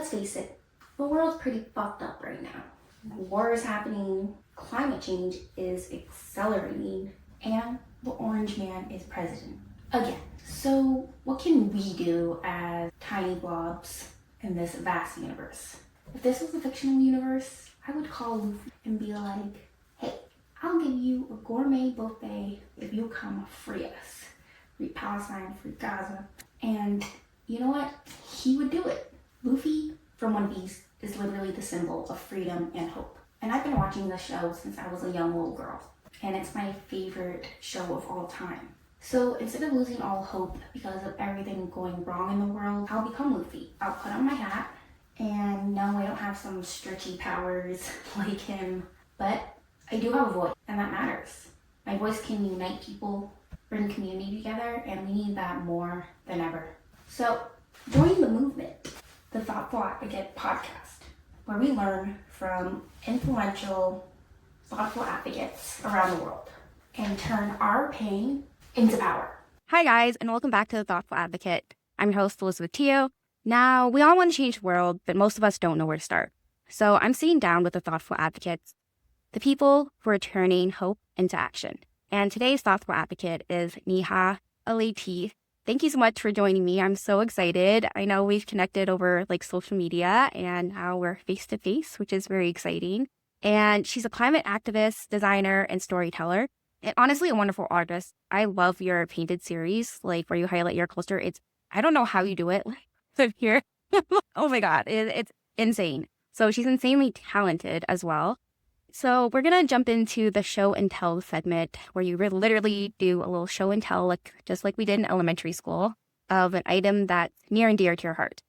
let's face it, the world's pretty fucked up right now. War is happening, climate change is accelerating, and the Orange Man is president. Again. So, what can we do as tiny blobs in this vast universe? If this was a fictional universe, I would call Luffy and be like, hey, I'll give you a gourmet buffet if you come free us. Free Palestine, free Gaza. And you know what? He would do it. Luffy from One Piece is literally the symbol of freedom and hope. And I've been watching this show since I was a young little girl. And it's my favorite show of all time. So instead of losing all hope because of everything going wrong in the world, I'll become Luffy. I'll put on my hat, and no, I don't have some stretchy powers like him, but I do have a voice, and that matters. My voice can unite people, bring community together, and we need that more than ever. So join the movement, the Thoughtful Advocate podcast, where we learn from influential, thoughtful advocates around the world and turn our pain into power. Hi guys, and welcome back to The Thoughtful Advocate. I'm your host, Elizabeth Teo. Now, we all want to change the world, but most of us don't know where to start. So I'm sitting down with the thoughtful advocates, the people who are turning hope into action. And today's thoughtful advocate is Niha Elety. Thank you so much for joining me. I'm so excited. I know we've connected over social media, and now we're face to face, which is very exciting. And she's a climate activist, designer, and storyteller. And honestly, a wonderful artist. I love your painted series, where you highlight your culture. I don't know how you do it. Live here. Oh my God, it's insane. So she's insanely talented as well. So we're going to jump into the show and tell segment where you literally do a little show and tell, just like we did in elementary school, of an item that's near and dear to your heart.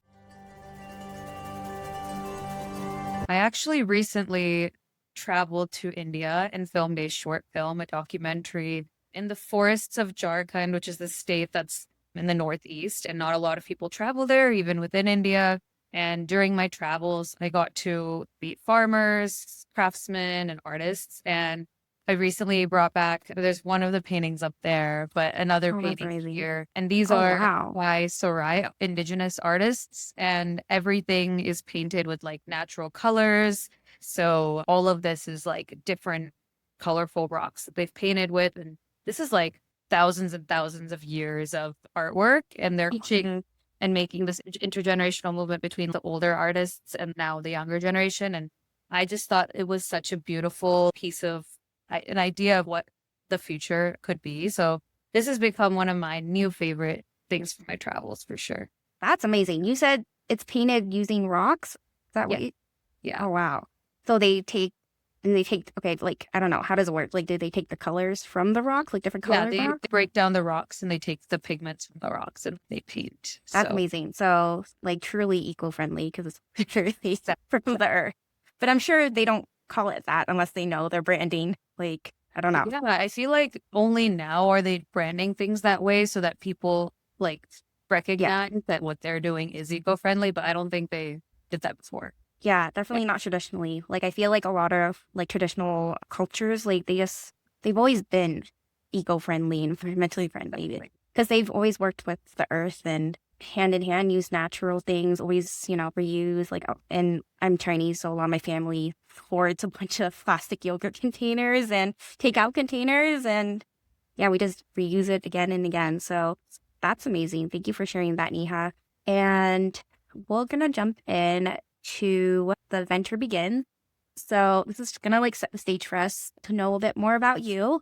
I actually recently traveled to India and filmed a short film, a documentary in the forests of Jharkhand, which is the state that's in the northeast, and not a lot of people travel there, even within India. And during my travels, I got to meet farmers, craftsmen, and artists. And I recently brought back, there's one of the paintings up there, but another painting here. And these are by Sarai, Indigenous artists. And everything is painted with natural colors. So all of this is different colorful rocks that they've painted with. And this is thousands and thousands of years of artwork. And they're teaching and making this intergenerational movement between the older artists and now the younger generation. And I just thought it was such a beautiful piece of an idea of what the future could be. So this has become one of my new favorite things for my travels, for sure. That's amazing. You said it's painted using rocks? Is that what Yeah. Oh, wow. So they take, I don't know, how does it work? Do they take the colors from the rocks, different colors? Yeah, they break down the rocks and they take the pigments from the rocks and they paint. That's amazing. So, truly eco-friendly because it's literally from the earth. But I'm sure they don't call it that unless they know they're branding. I don't know. Yeah, I feel only now are they branding things that way so that people recognize that what they're doing is eco-friendly, but I don't think they did that before. Yeah, definitely not traditionally. I feel a lot of traditional cultures, they've always been eco-friendly and environmentally friendly because they've always worked with the earth and hand in hand use natural things, always, reuse. And I'm Chinese, so a lot of my family hoards a bunch of plastic yogurt containers and takeout containers. And yeah, we just reuse it again and again. So that's amazing. Thank you for sharing that, Niha. And we're going to jump in to the adventure begin. So this is gonna set the stage for us to know a bit more about you.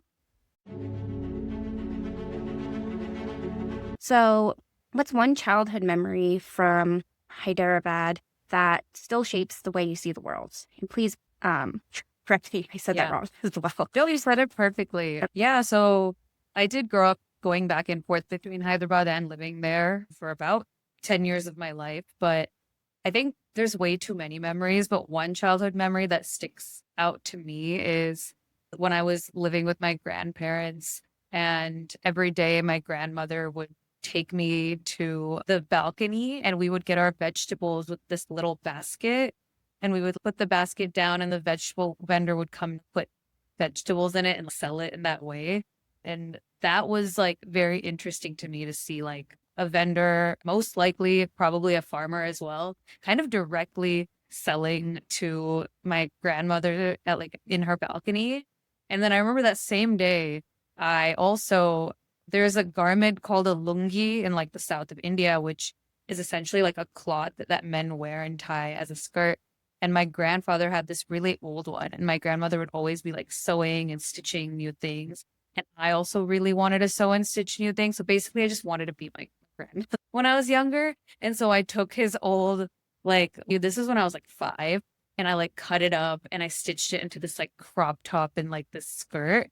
So what's one childhood memory from Hyderabad that still shapes the way you see the world? And please correct me if I said that wrong as well. No, you said it perfectly. Yeah, so I did grow up going back and forth between Hyderabad and living there for about 10 years of my life, but I think there's way too many memories, but one childhood memory that sticks out to me is when I was living with my grandparents, and every day my grandmother would take me to the balcony and we would get our vegetables with this little basket, and we would put the basket down and the vegetable vendor would come put vegetables in it and sell it in that way. And that was very interesting to me to see a vendor, most likely probably a farmer as well, kind of directly selling to my grandmother at like in her balcony. And then I remember that same day, I also there's a garment called a lungi in like the south of India, which is essentially like a cloth that men wear and tie as a skirt. And my grandfather had this really old one, and my grandmother would always be like sewing and stitching new things. And I also really wanted to sew and stitch new things. So basically, I just wanted to be my friend when I was younger. And so I took his old, like, this is when I was like 5, and I like cut it up and I stitched it into this like crop top and like this skirt.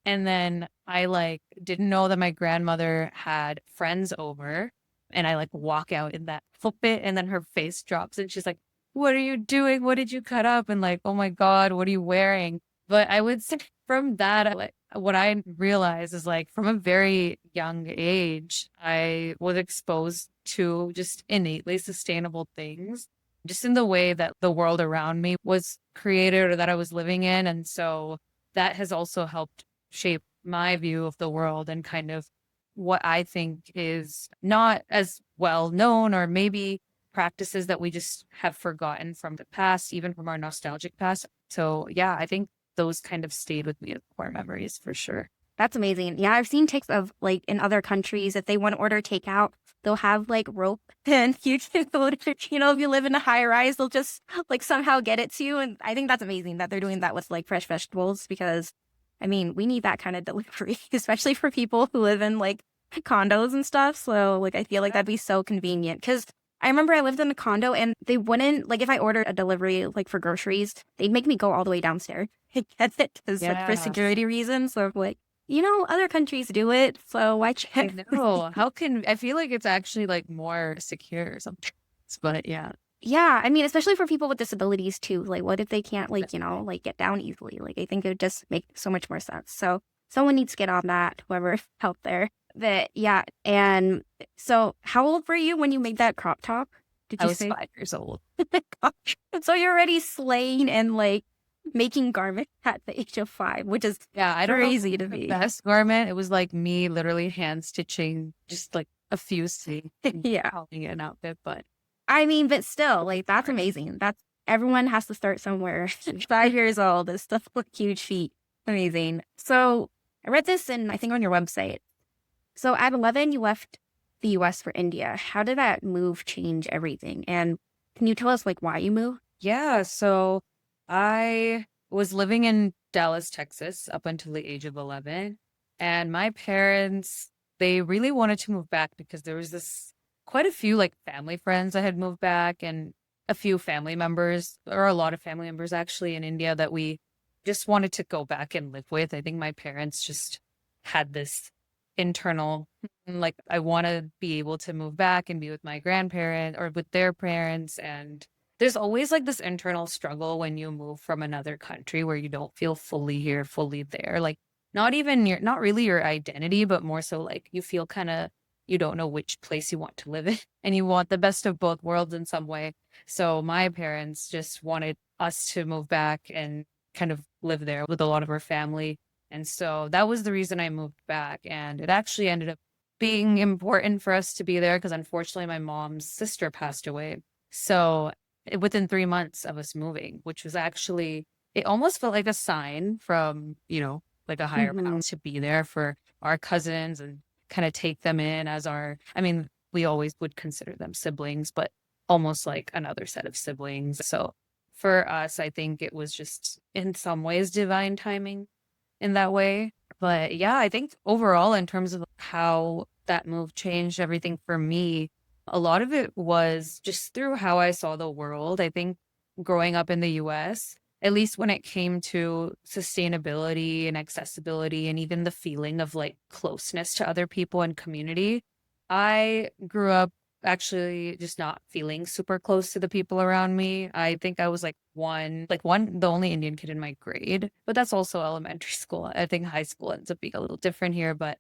And then I like didn't know that my grandmother had friends over, and I like walk out in that outfit, and then her face drops and she's like, "What are you doing? What did you cut up?" And like, "Oh my God, what are you wearing?" But I would say from that, like what I realized is like from a very young age, I was exposed to just innately sustainable things, just in the way that the world around me was created or that I was living in. And so that has also helped shape my view of the world and kind of what I think is not as well known, or maybe practices that we just have forgotten from the past, even from our nostalgic past. So yeah, I think those kind of stayed with me as core memories for sure. That's amazing. Yeah, I've seen TikToks of like in other countries, if they want to order takeout, they'll have like rope and you can order, you know, if you live in a high rise, they'll just like somehow get it to you. And I think that's amazing that they're doing that with like fresh vegetables because I mean, we need that kind of delivery, especially for people who live in like condos and stuff. So like I feel like that'd be so convenient because I remember I lived in a condo and they wouldn't like if I ordered a delivery like for groceries, they'd make me go all the way downstairs to get it because like for Yeah. security reasons. So like you know, other countries do it, so why I can't know. How can I feel like it's actually like more secure or something? But yeah. Yeah, I mean, especially for people with disabilities too. Like, what if they can't, like, you know, like get down easily? Like, I think it would just make so much more sense. So someone needs to get on that, whoever out there. But yeah, and so how old were you when you made that crop top? Did I you was say? 5 years old. Gosh. So you're already slaying and like making garments at the age of 5, which is Yeah, I don't know crazy to the me. best garment. It was like me literally hand stitching just like a few things and Yeah. calling it an outfit, but I mean, but still, like, that's amazing. That's everyone has to start somewhere. 5 years old is still a huge feat. Amazing. So I read this in, I think, on your website. So at 11, you left the US for India. How did that move change everything? And can you tell us, like, why you moved? yeah, so I was living in Dallas, Texas up until the age of 11. And my parents, they really wanted to move back because there was this quite a few like family friends that had moved back, and a few family members, or a lot of family members actually in India that we just wanted to go back and live with. I think my parents just had this internal, like, I want to be able to move back and be with my grandparent or with their parents. And there's always like this internal struggle when you move from another country where you don't feel fully here, fully there. Like not even your, not really your identity, but more so like you feel kind of, you don't know which place you want to live in and you want the best of both worlds in some way. So my parents just wanted us to move back and kind of live there with a lot of our family. And so that was the reason I moved back. And it actually ended up being important for us to be there because unfortunately my mom's sister passed away. So within 3 months of us moving, which was actually, it almost felt like a sign from, you know, like a higher power to be there for our cousins and kind of take them in as our, I mean, we always would consider them siblings, but almost like another set of siblings. So for us, I think it was just in some ways divine timing in that way. But yeah, I think overall, in terms of how that move changed everything for me, a lot of it was just through how I saw the world. I think growing up in the US, at least when it came to sustainability and accessibility and even the feeling of like closeness to other people and community, I grew up actually just not feeling super close to the people around me. I think I was the only Indian kid in my grade, but that's also elementary school. I think high school ends up being a little different here, but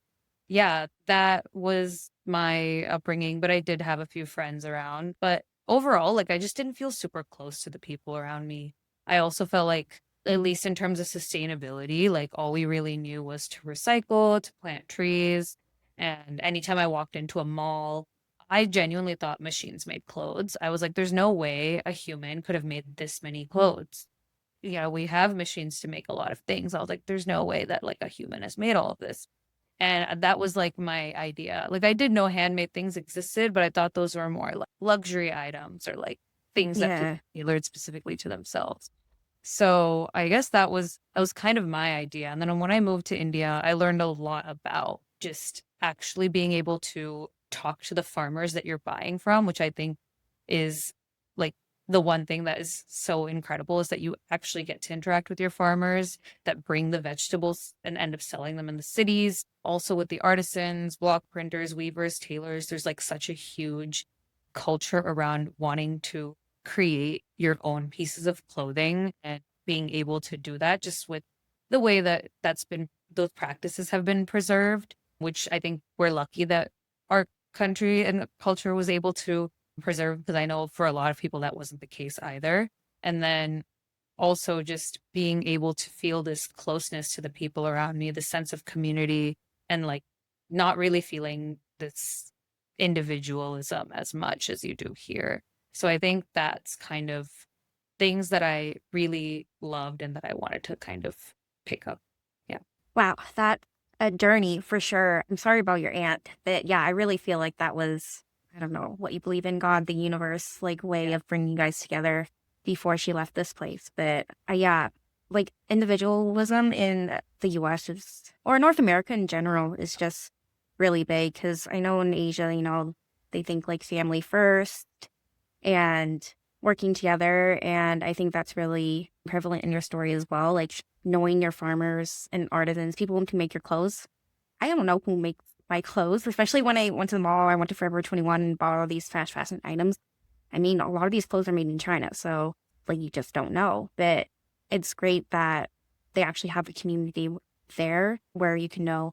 yeah, that was my upbringing, but I did have a few friends around. But overall, like I just didn't feel super close to the people around me. I also felt like, at least in terms of sustainability, like all we really knew was to recycle, to plant trees. And anytime I walked into a mall, I genuinely thought machines made clothes. I was like, there's no way a human could have made this many clothes. Yeah, we have machines to make a lot of things. I was like, there's no way that like a human has made all of this. And that was like my idea. Like I did know handmade things existed, but I thought those were more like luxury items or like things that people Yeah. tailored specifically to themselves. So I guess that was kind of my idea. And then when I moved to India, I learned a lot about just actually being able to talk to the farmers that you're buying from, which I think is like the one thing that is so incredible is that you actually get to interact with your farmers that bring the vegetables and end up selling them in the cities. Also with the artisans, block printers, weavers, tailors, there's like such a huge culture around wanting to create your own pieces of clothing and being able to do that just with the way that those practices have been preserved, which I think we're lucky that our country and culture was able to preserve, because I know for a lot of people that wasn't the case either. And then also just being able to feel this closeness to the people around me, the sense of community, and like not really feeling this individualism as much as you do here. So I think that's kind of things that I really loved and that I wanted to kind of pick up. Yeah. Wow, that a journey for sure. I'm sorry about your aunt, but yeah, I really feel like that was, I don't know what you believe in, God, the universe, like way of bringing you guys together before she left this place. But yeah, like individualism in the US is, or North America in general, is just really big because I know in Asia, they think like family first and working together. And I think that's really prevalent in your story as well. Like knowing your farmers and artisans, people who can make your clothes. I don't know who makes my clothes, especially when I went to the mall. I went to Forever 21 and bought all these fast fashion items. I mean, a lot of these clothes are made in China. So, like, you just don't know. But it's great that they actually have a community there where you can know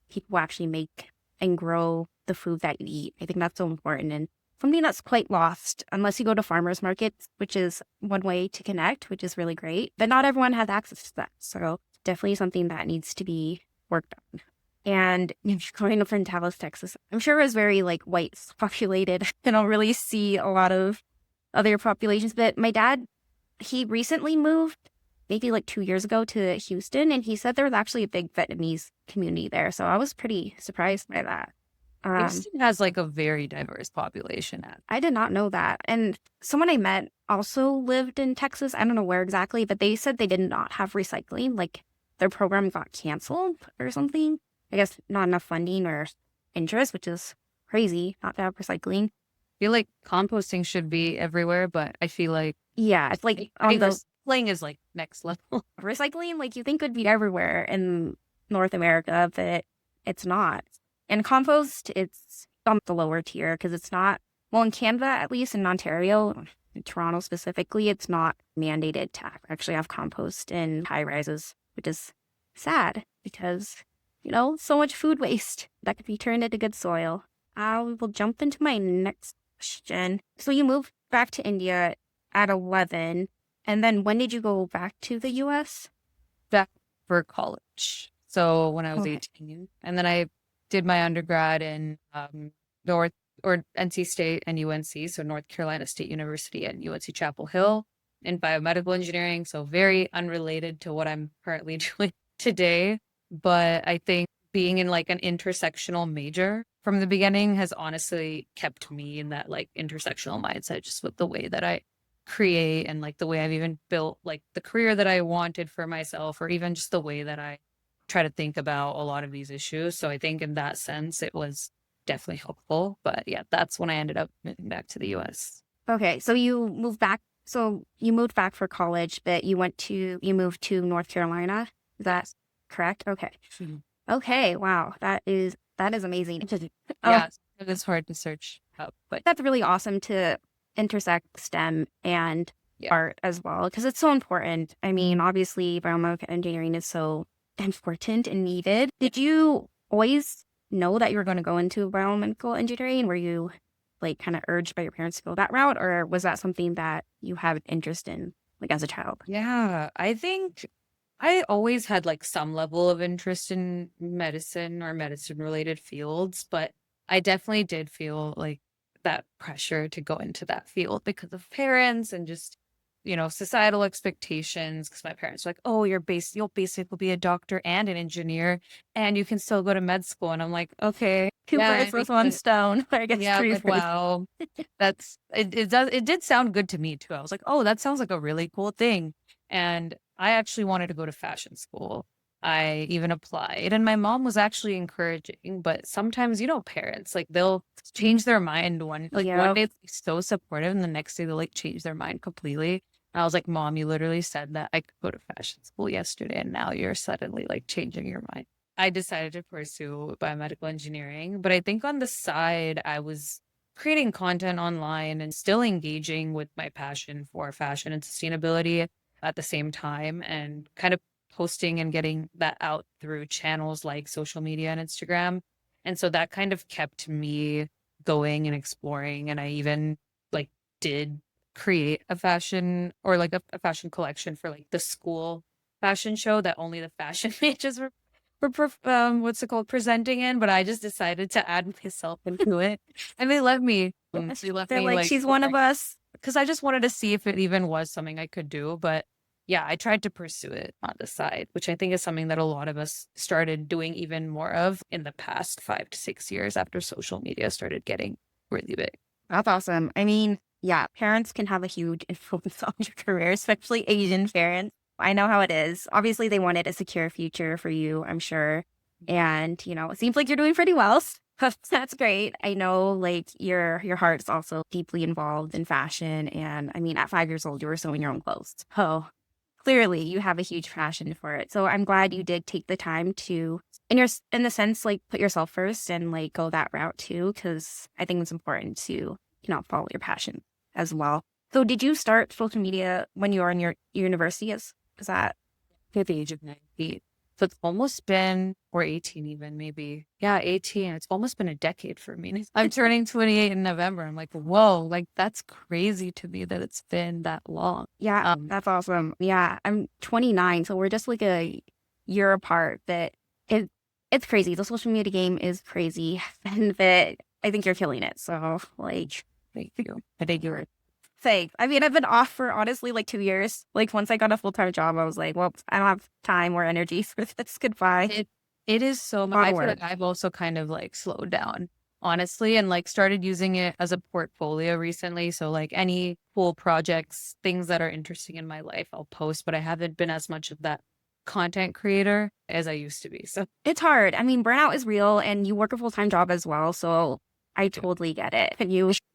people actually make and grow the food that you eat. I think that's so important. And something that's quite lost unless you go to farmers markets, which is one way to connect, which is really great. But not everyone has access to that. So definitely something that needs to be worked on. And growing up in Dallas, Texas, I'm sure it was very like white populated. I don't really see a lot of other populations. But my dad, he recently moved maybe like 2 years ago to Houston, and he said there was actually a big Vietnamese community there. So I was pretty surprised by that. Houston has like a very diverse population. I did not know that. And someone I met also lived in Texas. I don't know where exactly, but they said they did not have recycling. Like their program got canceled or something. I guess not enough funding or interest, which is crazy not to have recycling. I feel like composting should be everywhere, but I feel like Yeah, it's like I on think the recycling is like next level. recycling, like you think would be everywhere in North America, but it's not. And compost, it's on the lower tier because it's not, well, in Canada, at least in Ontario, in Toronto specifically, it's not mandated to actually have compost in high rises, which is sad because, so much food waste that could be turned into good soil. I will jump into my next question. So you moved back to India at 11, and then when did you go back to the US? Back for college. So when I was Okay. 18, and then I did my undergrad in North or NC State and UNC, so North Carolina State University and UNC Chapel Hill in biomedical engineering. So very unrelated to what I'm currently doing today. But I think being in like an intersectional major from the beginning has honestly kept me in that like intersectional mindset, just with the way that I create and like the way I've even built like the career that I wanted for myself, or even just the way that I try to think about a lot of these issues. So I think in that sense, it was definitely helpful. But yeah, that's when I ended up moving back to the US. Okay, so you moved back. So you moved back for college, but you moved to North Carolina. Is that correct? Okay. Mhm. Okay. Wow. That is amazing. Yeah, it's hard to search up, but That's really awesome to intersect STEM and yeah. art as well, because it's so important. I mean, obviously, biomedical engineering is so important and needed. Did you always know that you were going to go into biomedical engineering? Were you like kind of urged by your parents to go that route, or was that something that you had an interest in, like as a child? Yeah, I think I always had like some level of interest in medicine or medicine related fields, but I definitely did feel like that pressure to go into that field because of parents and just, societal expectations. Because my parents were like, oh, you'll basically be a doctor and an engineer, and you can still go to med school. And I'm like, okay, Two yeah, birds with one stone. I guess yeah, three like, birds. wow. It did sound good to me too. I was like, oh, that sounds like a really cool thing. And I actually wanted to go to fashion school. I even applied, and my mom was actually encouraging, but sometimes, parents, like, they'll change their mind one Yep. day they're so supportive, and the next day they'll like change their mind completely. And I was like, Mom, you literally said that I could go to fashion school yesterday, and now you're suddenly like changing your mind. I decided to pursue biomedical engineering, but I think on the side, I was creating content online and still engaging with my passion for fashion and sustainability at the same time, and kind of posting and getting that out through channels like social media and Instagram. And so that kind of kept me going and exploring. And I even like did create a fashion, or like a fashion collection for like the school fashion show that only the fashion pages what's it called, presenting in, but I just decided to add myself into it, and they let me. They let They're me like, she's one of us. because I just wanted to see if it even was something I could do. But yeah, I tried to pursue it on the side, which I think is something that a lot of us started doing even more of in the past 5 to 6 years after social media started getting really big. That's awesome. I mean, yeah, parents can have a huge influence on your career, especially Asian parents. I know how it is. Obviously, they wanted a secure future for you, I'm sure. And, it seems like you're doing pretty well. That's great. I know like your heart's also deeply involved in fashion. And I mean, at 5 years old, you were sewing your own clothes. Oh, clearly you have a huge passion for it. So I'm glad you did take the time to, in the sense, like put yourself first and like go that route too, because I think it's important to, follow your passion as well. So did you start social media when you were in your university? Is that At the age of 19. So it's almost been, or 18 even, maybe. Yeah, 18. It's almost been a decade for me. I'm turning 28 in November. I'm like, whoa, like that's crazy to me that it's been that long. Yeah, that's awesome. Yeah, I'm 29, so we're just like a year apart. But it's crazy. The social media game is crazy, and that I think you're killing it. So like, Thank you. I think you're thanks. I mean, I've been off for honestly like 2 years. Like once I got a full-time job, I was like, well, I don't have time or energy for this. Goodbye. it is so much. Lot I of feel work. like I've also kind of like slowed down, honestly, and like started using it as a portfolio recently. So like any cool projects, things that are interesting in my life, I'll post, but I haven't been as much of that content creator as I used to be. So It's hard. I mean, burnout is real, and you work a full-time job as well. So I totally get it.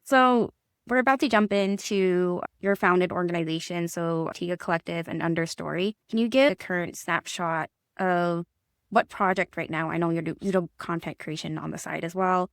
So we're about to jump into your founded organization, so Tiga Collective and Understory. Can you give a current snapshot of what project right now? I know you do content creation on the side as well.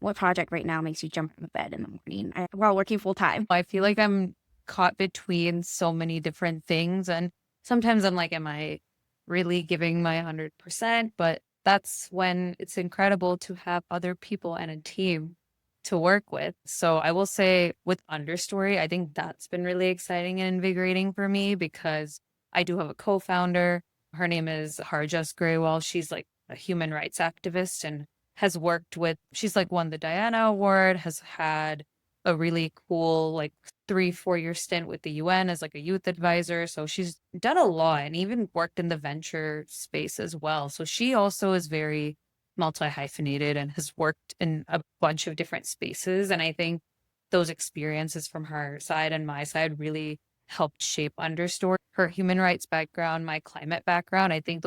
What project right now makes you jump out of bed in the morning while working full time? I feel like I'm caught between so many different things. And sometimes I'm like, am I really giving my 100%? But that's when it's incredible to have other people and a team to work with. So I will say with Understory, I think that's been really exciting and invigorating for me, because I do have a co-founder. Her name is Harjas Graywal. She's like a human rights activist and has worked with, she's like won the Diana Award, has had a really cool like 3-4 year stint with the UN as like a youth advisor. So she's done a lot and even worked in the venture space as well. So she also is very multi-hyphenated and has worked in a bunch of different spaces. And I think those experiences from her side and my side really helped shape Understory. Her human rights background, my climate background, I think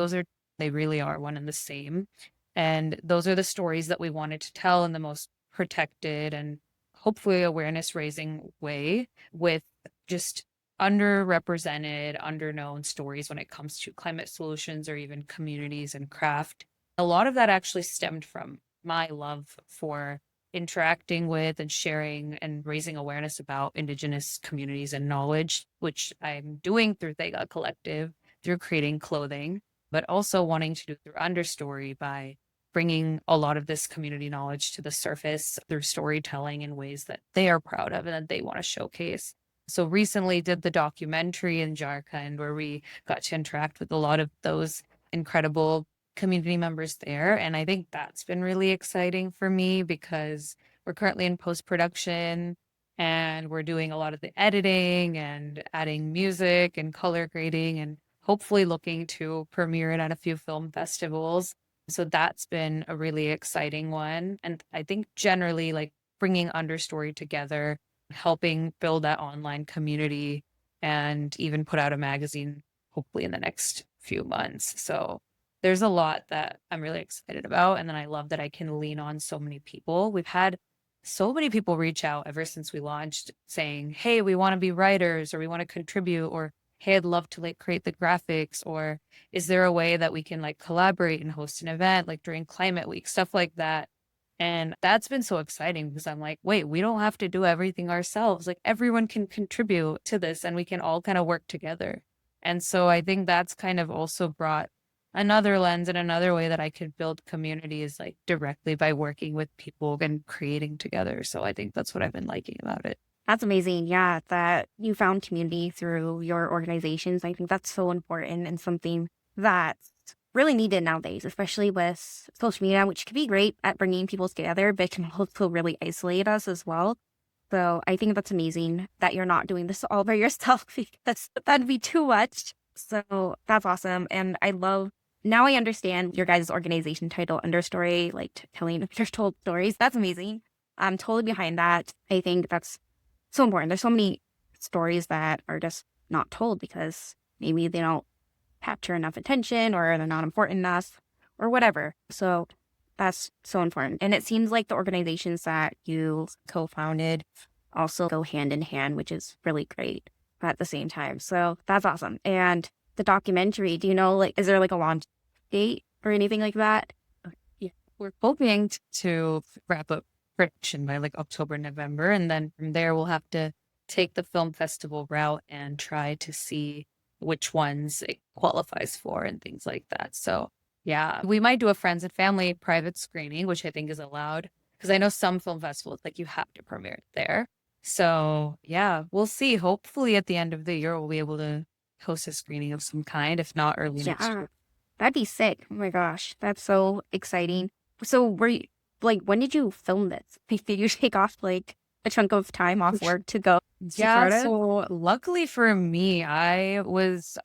they really are one and the same. And those are the stories that we wanted to tell in the most protected and hopefully awareness raising way, with just underrepresented, underknown stories when it comes to climate solutions or even communities and craft. A lot of that actually stemmed from my love for interacting with and sharing and raising awareness about Indigenous communities and knowledge, which I'm doing through Thega Collective, through creating clothing, but also wanting to do through Understory by bringing a lot of this community knowledge to the surface through storytelling in ways that they are proud of and that they want to showcase. So recently did the documentary in Jharkhand where we got to interact with a lot of those incredible community members there. And I think that's been really exciting for me, because we're currently in post-production and we're doing a lot of the editing and adding music and color grading and hopefully looking to premiere it at a few film festivals. So that's been a really exciting one. And I think generally like bringing Understory together, helping build that online community and even put out a magazine hopefully in the next few months. So there's a lot that I'm really excited about. And then I love that I can lean on so many people. We've had so many people reach out ever since we launched saying, hey, we want to be writers or we want to contribute or hey, I'd love to like create the graphics or is there a way that we can like collaborate and host an event like during climate week, stuff like that. And that's been so exciting because I'm like, wait, we don't have to do everything ourselves. Like everyone can contribute to this and we can all kind of work together. And so I think that's kind of also brought another lens and another way that I could build communities like directly by working with people and creating together. So I think that's what I've been liking about it. That's amazing. Yeah, that you found community through your organizations. I think that's so important and something that's really needed nowadays, especially with social media, which can be great at bringing people together, but can also really isolate us as well. So I think that's amazing that you're not doing this all by yourself because that'd be too much. So that's awesome. And I love, now I understand your guys' organization title, Understory, like telling undertold stories. That's amazing. I'm totally behind that. I think that's so important. There's so many stories that are just not told because maybe they don't capture enough attention or they're not important enough or whatever. So that's so important. And it seems like the organizations that you co-founded also go hand in hand, which is really great at the same time. So that's awesome. And the documentary, do you know, like, is there like a launch date or anything like that? Yeah, we're hoping to wrap up production by like October, November. And then from there, we'll have to take the film festival route and try to see which ones it qualifies for and things like that. So yeah, we might do a friends and family private screening, which I think is allowed because I know some film festivals, like you have to premiere it there. So yeah, we'll see. Hopefully at the end of the year, we'll be able to host a screening of some kind, if not early next Yeah, year. that'd be sick. Oh my gosh, that's so exciting. So were you, like, when did you film this? Like, did you take off like a chunk of time off work to go to Yeah, Florida? so luckily for me, I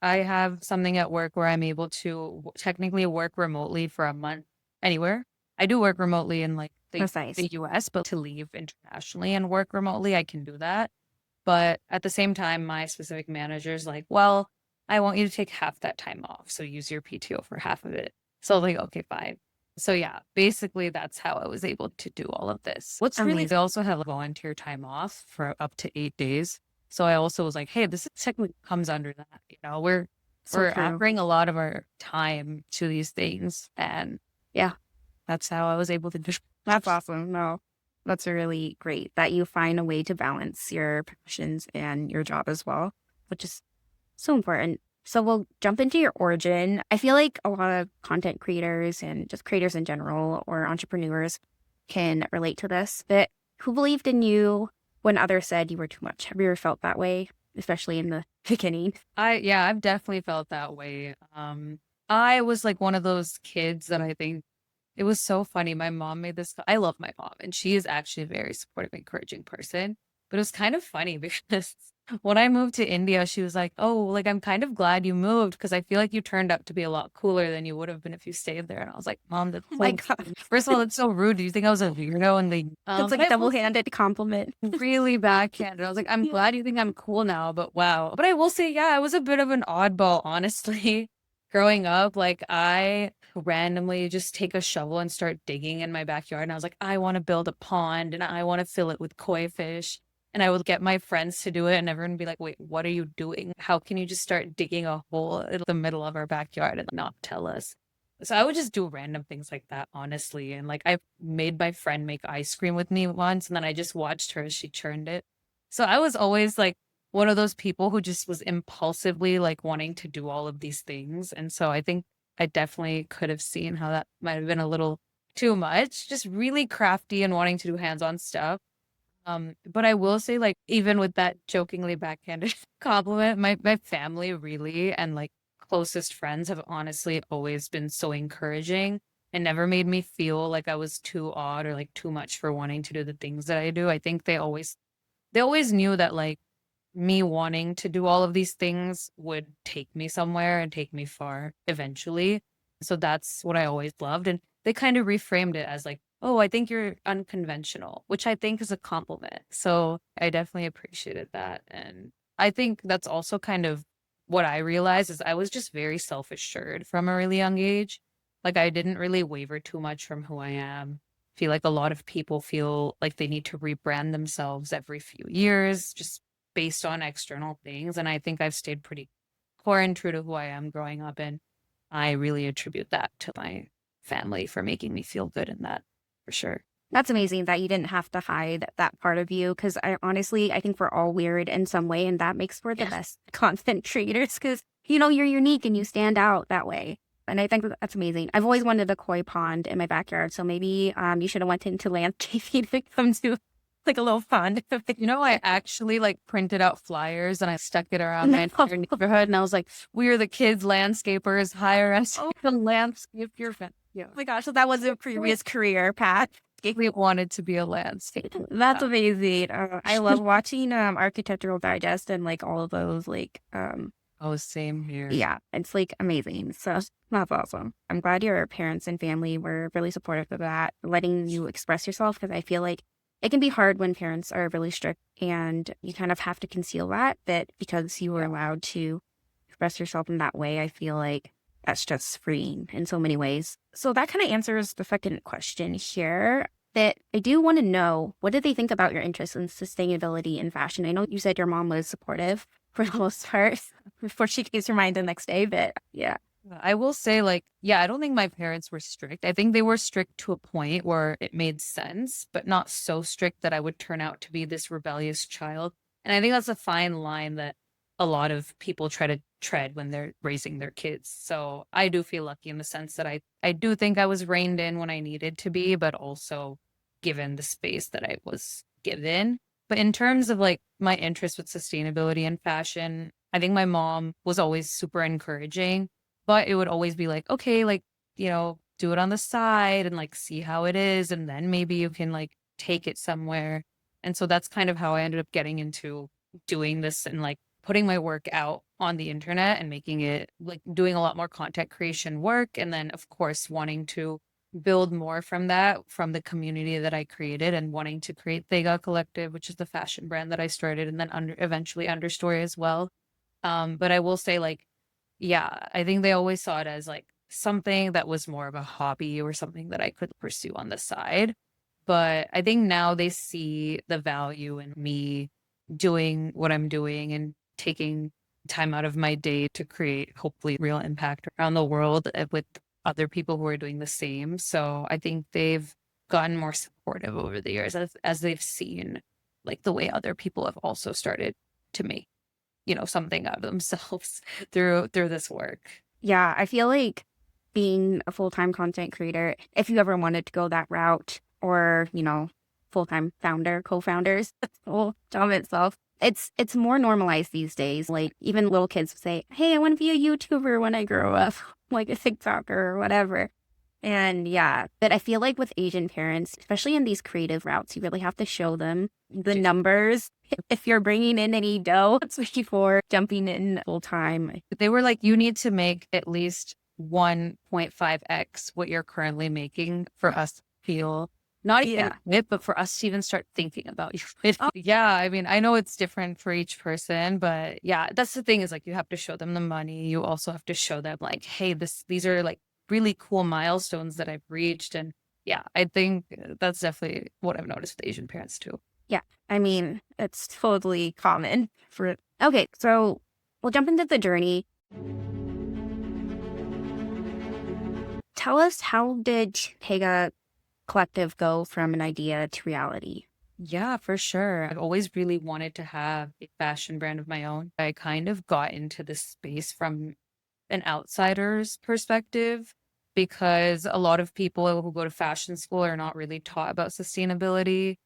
have something at work where I'm able to technically work remotely for a month anywhere. I do work remotely in like That's nice. the US, but to leave internationally and work remotely, I can do that. But at the same time, my specific manager's like, well, I want you to take half that time off. So use your PTO for half of it. So I'm like, okay, fine. So yeah, basically that's how I was able to do all of this. What's really, Amazing. they also have volunteer time off for up to 8 days. So I also was like, hey, this technically comes under that. You know, we're So true. offering a lot of our time to these things. And yeah, that's how I was able to do. That's awesome. No, that's really great that you find a way to balance your passions and your job as well, which is so important. So we'll jump into your origin. I feel like a lot of content creators and just creators in general or entrepreneurs can relate to this. But who believed in you when others said you were too much? Have you ever felt that way, especially in the beginning? I've definitely felt that way. I was like one of those kids that I think it was so funny. My mom made this. I love my mom, and she is actually a very supportive, encouraging person. But it was kind of funny because when I moved to India, she was like, "Oh, like I'm kind of glad you moved because I feel like you turned out to be a lot cooler than you would have been if you stayed there." And I was like, "Mom, that's Oh my so God. first of all, that's so rude. Do you think I was a weirdo?" And they It's like but a I will double-handed compliment. really backhanded. I was like, I'm glad you think I'm cool now, but wow. But I will say, yeah, I was a bit of an oddball, honestly. Growing up, like I randomly just take a shovel and start digging in my backyard. And I was like, I want to build a pond and I want to fill it with koi fish. And I would get my friends to do it, and everyone would be like, wait, what are you doing? How can you just start digging a hole in the middle of our backyard and not tell us? So I would just do random things like that, honestly. And like I made my friend make ice cream with me once, and then I just watched her as she churned it. So I was always like one of those people who just was impulsively like wanting to do all of these things. And so I think I definitely could have seen how that might have been a little too much, just really crafty and wanting to do hands-on stuff. But I will say, like, even with that jokingly backhanded compliment, my family really and like closest friends have honestly always been so encouraging It never made me feel like I was too odd or like too much for wanting to do the things that I do. I think they always knew that like me wanting to do all of these things would take me somewhere and take me far eventually. So that's what I always loved. And they kind of reframed it as like, oh, I think you're unconventional, which I think is a compliment. So I definitely appreciated that. And I think that's also kind of what I realized is I was just very self-assured from a really young age. Like I didn't really waver too much from who I am. Feel like a lot of people feel like they need to rebrand themselves every few years, just based on external things. And I think I've stayed pretty core and true to who I am growing up. And I really attribute that to my family for making me feel good in that for sure. That's amazing that you didn't have to hide that part of you, because I think we're all weird in some way, and that makes for the best content creators because, you're unique and you stand out that way. And I think that's amazing. I've always wanted a koi pond in my backyard, so maybe you should have went into landscaping to come to like a little pond. I actually like printed out flyers and I stuck it around my entire neighborhood. And I was like, we are the kids landscapers. Hire us to landscape your fence. Yeah. Oh my gosh, so that was a previous career path. We wanted to be a landscaper. That's amazing. I love watching Architectural Digest and like all of those Oh, same here. yeah, it's like amazing. So that's awesome. I'm glad your parents and family were really supportive of that, letting you express yourself, because I feel like it can be hard when parents are really strict and you kind of have to conceal that. But because you were allowed to express yourself in that way, I feel like that's just freeing in so many ways. So that kind of answers the second question here. That I do want to know, what did they think about your interest in sustainability and fashion? I know you said your mom was supportive for the most part before she changed her mind the next day, but yeah. I will say, like, yeah, I don't think my parents were strict. I think they were strict to a point where it made sense, but not so strict that I would turn out to be this rebellious child. And I think that's a fine line that a lot of people try to tread when they're raising their kids. So I do feel lucky in the sense that I do think I was reined in when I needed to be, but also given the space that I was given. But in terms of like my interest with sustainability and fashion, I think my mom was always super encouraging, but it would always be like, okay, like, do it on the side and like see how it is. And then maybe you can like take it somewhere. And so that's kind of how I ended up getting into doing this and like putting my work out on the internet and making it like doing a lot more content creation work. And then, of course, wanting to build more from that, from the community that I created, and wanting to create Thega Collective, which is the fashion brand that I started, and then eventually Understory as well. But I will say, like, yeah, I think they always saw it as like something that was more of a hobby or something that I could pursue on the side. But I think now they see the value in me doing what I'm doing and taking time out of my day to create hopefully real impact around the world with other people who are doing the same. So I think they've gotten more supportive over the years as they've seen like the way other people have also started to make, something out of themselves through this work. Yeah, I feel like being a full-time content creator, if you ever wanted to go that route, or, full-time founder, co-founders, the whole job itself, it's more normalized these days. Like even little kids say, hey, I want to be a YouTuber when I grow up, like a TikToker or whatever. And yeah, but I feel like with Asian parents, especially in these creative routes, you really have to show them the numbers. If you're bringing in any dough, before jumping in full time. They were like, you need to make at least 1.5x what you're currently making for us to feel not even it, but for us to even start thinking about you. Yeah, I mean, I know it's different for each person, but yeah, that's the thing is like you have to show them the money. You also have to show them like, hey, these are like really cool milestones that I've reached. And yeah, I think that's definitely what I've noticed with Asian parents too. Yeah, I mean, it's totally common for it. Okay, so we'll jump into the journey. Tell us, how did Thega Collective go from an idea to reality? Yeah, for sure. I've always really wanted to have a fashion brand of my own. I kind of got into this space from an outsider's perspective because a lot of people who go to fashion school are not really taught about sustainability,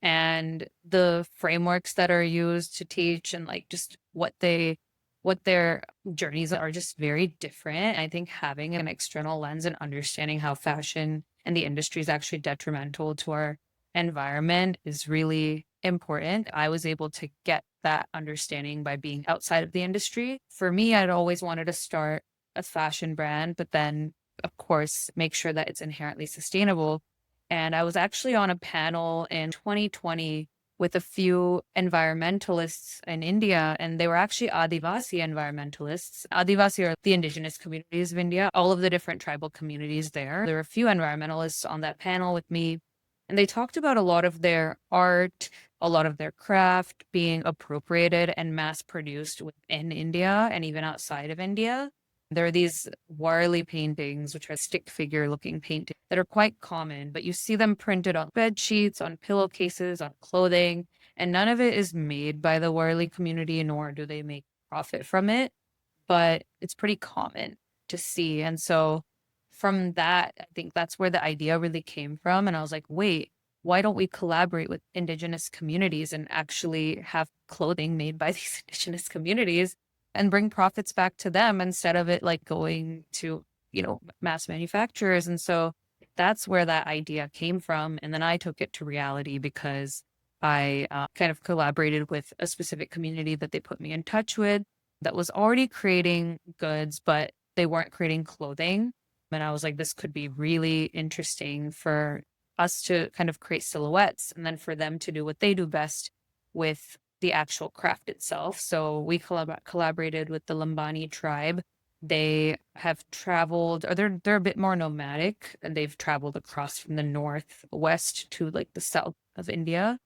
and the frameworks that are used to teach and like just what they what their journeys are just very different. I think having an external lens and understanding how fashion and the industry is actually detrimental to our environment is really important. I was able to get that understanding by being outside of the industry. For me, I'd always wanted to start a fashion brand, but then, of course, make sure that it's inherently sustainable. And I was actually on a panel in 2020 with a few environmentalists in India, and they were actually Adivasi environmentalists. Adivasi are the indigenous communities of India, all of the different tribal communities there. There were a few environmentalists on that panel with me, and they talked about a lot of their art, a lot of their craft being appropriated and mass produced within India and even outside of India. There are these Warli paintings, which are stick figure looking paintings that are quite common, but you see them printed on bed sheets, on pillowcases, on clothing, and none of it is made by the Warli community, nor do they make profit from it. But it's pretty common to see. And so from that, I think that's where the idea really came from. And I was like, wait, why don't we collaborate with indigenous communities and actually have clothing made by these indigenous communities and bring profits back to them instead of it like going to, mass manufacturers? And so that's where that idea came from. And then I took it to reality because I kind of collaborated with a specific community that they put me in touch with that was already creating goods, but they weren't creating clothing. And I was like, this could be really interesting for us to kind of create silhouettes and then for them to do what they do best with the actual craft itself. So we collaborated with the Lambani tribe. They have traveled, or they're a bit more nomadic, and they've traveled across from the northwest to like the south of India.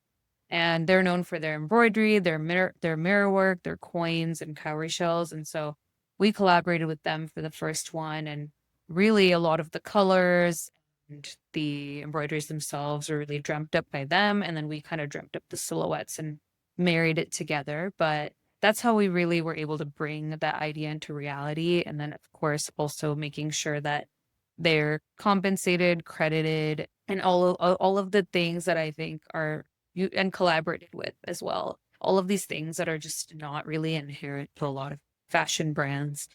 And they're known for their embroidery, their mirror work, their coins and cowrie shells. And so we collaborated with them for the first one, and really a lot of the colors and the embroideries themselves are really dreamt up by them. And then we kind of dreamt up the silhouettes and married it together. But that's how we really were able to bring that idea into reality. And then, of course, also making sure that they're compensated, credited, and all of the things that I think are you and collaborated with as well. All of these things that are just not really inherent to a lot of fashion brands.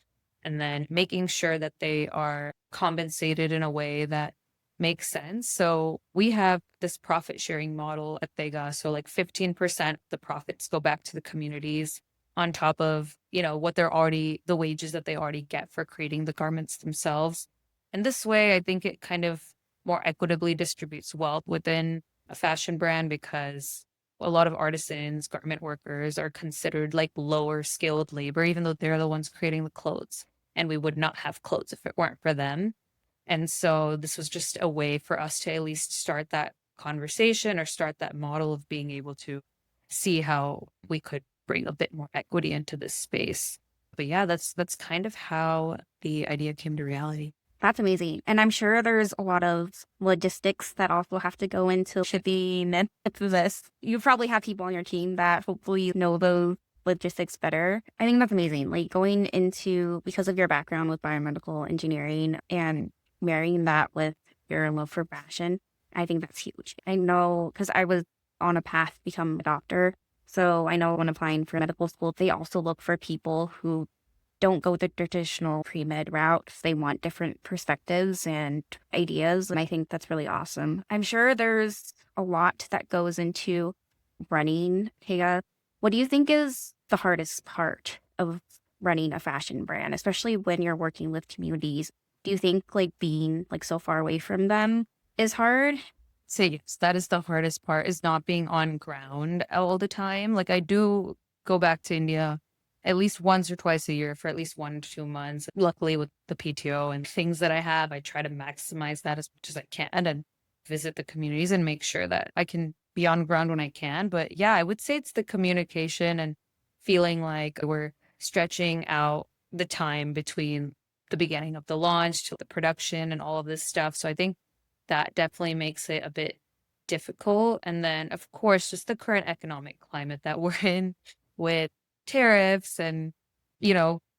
And then making sure that they are compensated in a way that makes sense. So we have this profit sharing model at Thega. So like 15% of the profits go back to the communities on top of, what they're already, the wages that they already get for creating the garments themselves. And this way, I think it kind of more equitably distributes wealth within a fashion brand, because a lot of artisans, garment workers are considered like lower skilled labor, even though they're the ones creating the clothes. And we would not have clothes if it weren't for them. And so this was just a way for us to at least start that conversation or start that model of being able to see how we could bring a bit more equity into this space. But yeah, that's kind of how the idea came to reality. That's amazing. And I'm sure there's a lot of logistics that also have to go into shipping and this. You probably have people on your team that hopefully know those logistics better. I think that's amazing. Like going into, because of your background with biomedical engineering and marrying that with your love for fashion, I think that's huge. I know because I was on a path to become a doctor. So I know when applying for medical school, they also look for people who don't go the traditional pre-med route. They want different perspectives and ideas. And I think that's really awesome. I'm sure there's a lot that goes into running Higa. What do you think is the hardest part of running a fashion brand, especially when you're working with communities? Do you think like being like so far away from them is hard? So yes, that is the hardest part, is not being on ground all the time. Like I do go back to India at least once or twice a year for at least 1 to 2 months. Luckily with the PTO and things that I have, I try to maximize that as much as I can and visit the communities and make sure that I can be on ground when I can. But yeah, I would say it's the communication and feeling like we're stretching out the time between the beginning of the launch to the production and all of this stuff. So I think that definitely makes it a bit difficult. And then, of course, just the current economic climate that we're in with tariffs and,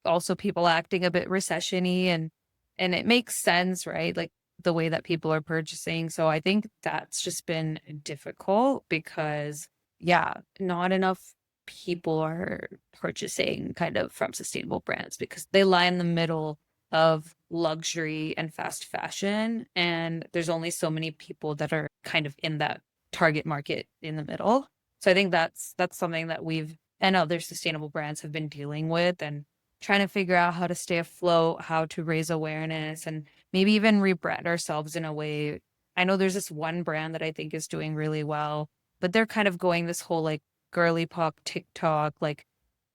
also people acting a bit recession-y, and it makes sense, right? Like the way that people are purchasing. So I think that's just been difficult because, yeah, not enough people are purchasing kind of from sustainable brands because they lie in the middle of luxury and fast fashion. And there's only so many people that are kind of in that target market in the middle. So I think that's something that we've and other sustainable brands have been dealing with and trying to figure out how to stay afloat, how to raise awareness, and maybe even rebrand ourselves in a way. I know there's this one brand that I think is doing really well, but they're kind of going this whole like girly pop TikTok, like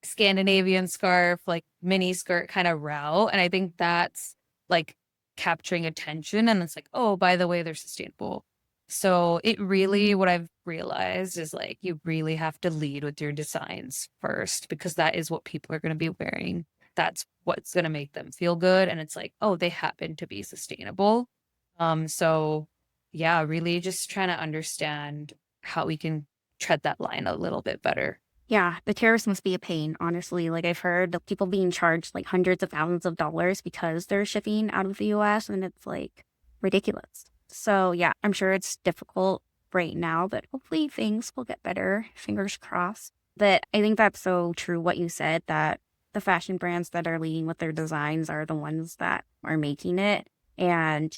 Scandinavian scarf, like mini skirt kind of route. And I think that's like capturing attention. And it's like, oh, by the way, they're sustainable. So it really, what I've realized is like, you really have to lead with your designs first because that is what people are going to be wearing. That's what's going to make them feel good. And it's like, oh, they happen to be sustainable. So yeah, really just trying to understand how we can tread that line a little bit better. Yeah, the tariffs must be a pain, honestly. Like I've heard of people being charged like hundreds of thousands of dollars because they're shipping out of the US and it's like ridiculous. So yeah, I'm sure it's difficult right now, but hopefully things will get better. Fingers crossed. But I think that's so true what you said that the fashion brands that are leading with their designs are the ones that are making it. And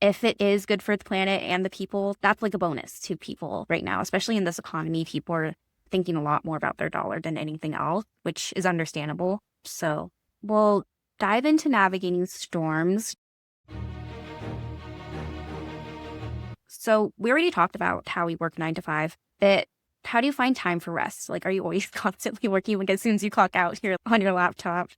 if it is good for the planet and the people, that's like a bonus to people right now, especially in this economy. People are thinking a lot more about their dollar than anything else, which is understandable. So we'll dive into navigating storms. So we already talked about how we work 9 to 5, but how do you find time for rest? Like, are you always constantly working? Like, as soon as you clock out, you're on your laptop,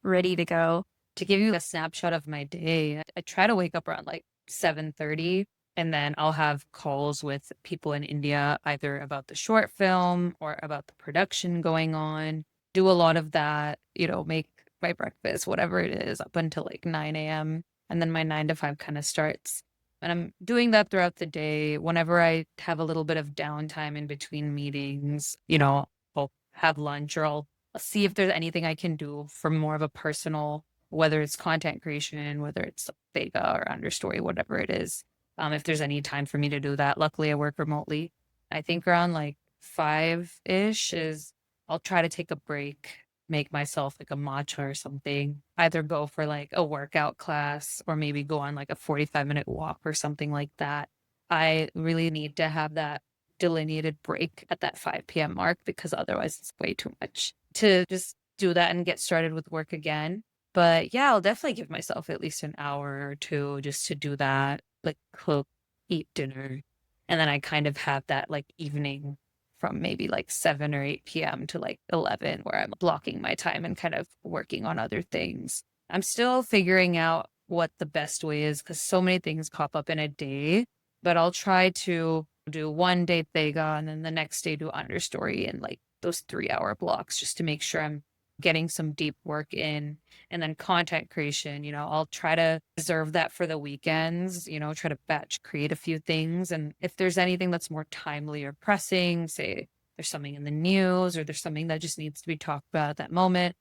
ready to go? To give you a snapshot of my day, I try to wake up around like 7:30 and then I'll have calls with people in India either about the short film or about the production going on. Do a lot of that, make my breakfast, whatever it is, up until like 9 a.m. And then my 9 to 5 kind of starts. And I'm doing that throughout the day. Whenever I have a little bit of downtime in between meetings, I'll have lunch or I'll see if there's anything I can do for more of a personal, whether it's content creation, whether it's Vega or Understory, whatever it is. If there's any time for me to do that. Luckily, I work remotely. I think around like 5-ish is I'll try to take a break, make myself like a matcha or something, either go for like a workout class or maybe go on like a 45-minute walk or something like that. I really need to have that delineated break at that 5 p.m. mark because otherwise it's way too much to just do that and get started with work again. But yeah, I'll definitely give myself at least an hour or two just to do that, like cook, eat dinner. And then I kind of have that like evening from maybe like 7 or 8 p.m. to like 11 where I'm blocking my time and kind of working on other things. I'm still figuring out what the best way is because so many things pop up in a day, but I'll try to do one day Thega and then the next day do Understory in like those 3-hour blocks just to make sure I'm getting some deep work in. And then content creation, I'll try to reserve that for the weekends, try to batch create a few things. And if there's anything that's more timely or pressing, say there's something in the news or there's something that just needs to be talked about at that moment,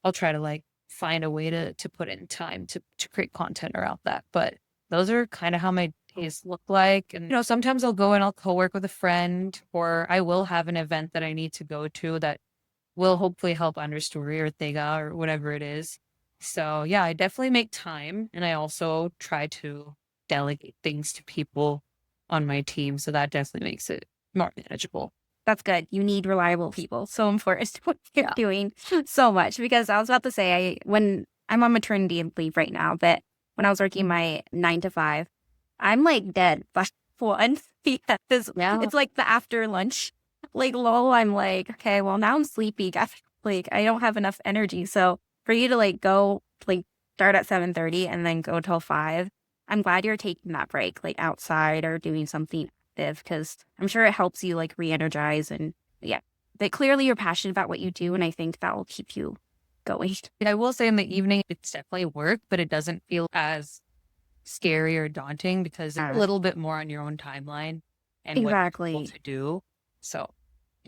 I'll try to like find a way to put in time to create content around that. But those are kind of how my days look like. And, sometimes I'll go and I'll co-work with a friend or I will have an event that I need to go to that will hopefully help Understory or Thega or whatever it is. So yeah, I definitely make time and I also try to delegate things to people on my team. So that definitely makes it more manageable. That's good. You need reliable people. So important what you're doing so much because I was about to say, when I'm on maternity leave right now, but when I was working my 9 to 5, I'm like dead by 1 because Yeah. it's like the after lunch. Like, lol, I'm like, okay, well, now I'm sleepy. Like, I don't have enough energy. So for you to like go, like, start at 7:30 and then go till 5, I'm glad you're taking that break, like outside or doing something active because I'm sure it helps you like re-energize and yeah. But clearly you're passionate about what you do, and I think that will keep you going. I will say in the evening, it's definitely work, but it doesn't feel as scary or daunting because it's a little bit more on your own timeline and what you're able Exactly. to do. So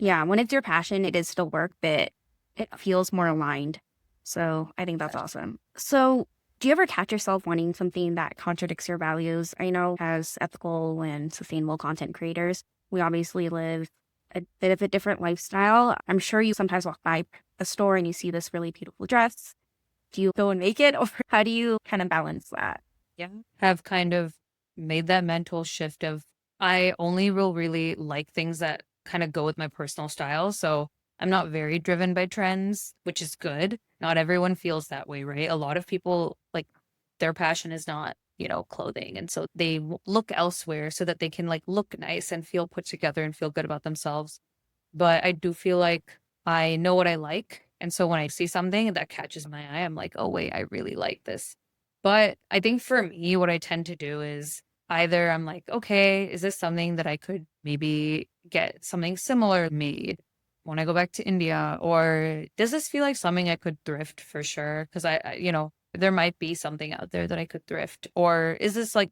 Yeah, when it's your passion, it is still work, but it feels more aligned. So I think that's awesome. So do you ever catch yourself wanting something that contradicts your values? I know as ethical and sustainable content creators, we obviously live a bit of a different lifestyle. I'm sure you sometimes walk by a store and you see this really beautiful dress. Do you go and make it, or how do you kind of balance that? Yeah. Have kind of made that mental shift of I only will really like things that kind of go with my personal style. So I'm not very driven by trends, which is good. Not everyone feels that way, right? A lot of people like their passion is not, clothing. And so they look elsewhere so that they can like look nice and feel put together and feel good about themselves. But I do feel like I know what I like. And so when I see something that catches my eye, I'm like, oh, wait, I really like this. But I think for me, what I tend to do is either I'm like, okay, is this something that I could maybe get something similar made when I go back to India? Or does this feel like something I could thrift for sure? Because there might be something out there that I could thrift. Or is this like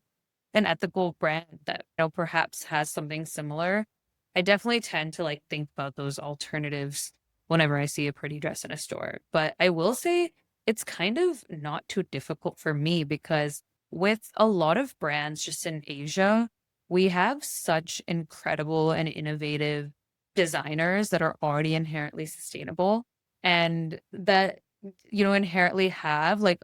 an ethical brand that, perhaps has something similar? I definitely tend to like think about those alternatives whenever I see a pretty dress in a store. But I will say it's kind of not too difficult for me because with a lot of brands just in Asia, we have such incredible and innovative designers that are already inherently sustainable and that inherently have like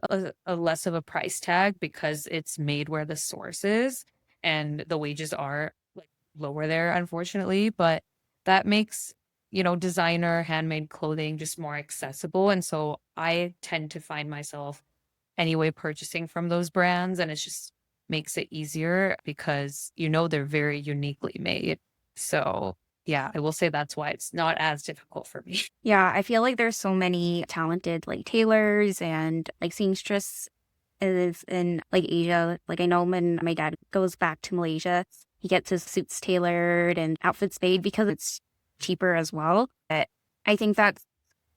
a less of a price tag because it's made where the source is and the wages are like lower there, unfortunately. But that makes, designer handmade clothing just more accessible. And so I tend to find myself anyway purchasing from those brands, and it just makes it easier because, they're very uniquely made. So yeah, I will say that's why it's not as difficult for me. Yeah, I feel like there's so many talented like tailors and like seamstress is in like Asia. Like I know when my dad goes back to Malaysia, he gets his suits tailored and outfits made because it's cheaper as well. But I think that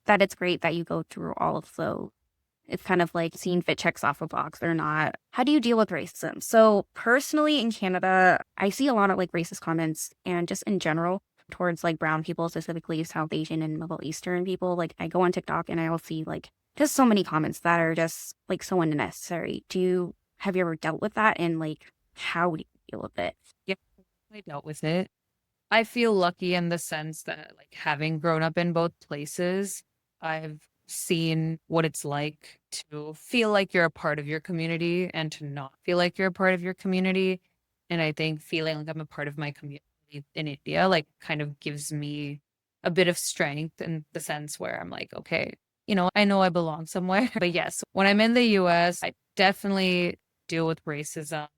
it's great that you go through all of those. It's kind of like seeing fit checks off a box or not. How do you deal with racism? So personally in Canada, I see a lot of like racist comments and just in general towards like brown people, specifically South Asian and Middle Eastern people. Like I go on TikTok and I'll see like just so many comments that are just like so unnecessary. Have you ever dealt with that, and like how do you deal with it? Yeah, I dealt with it. I feel lucky in the sense that, like, having grown up in both places, I've seen what it's like to feel like you're a part of your community and to not feel like you're a part of your community. And I think feeling like I'm a part of my community in India, like, kind of gives me a bit of strength in the sense where I'm like, okay, I know I belong somewhere. But yes, when I'm in the US, I definitely deal with racism,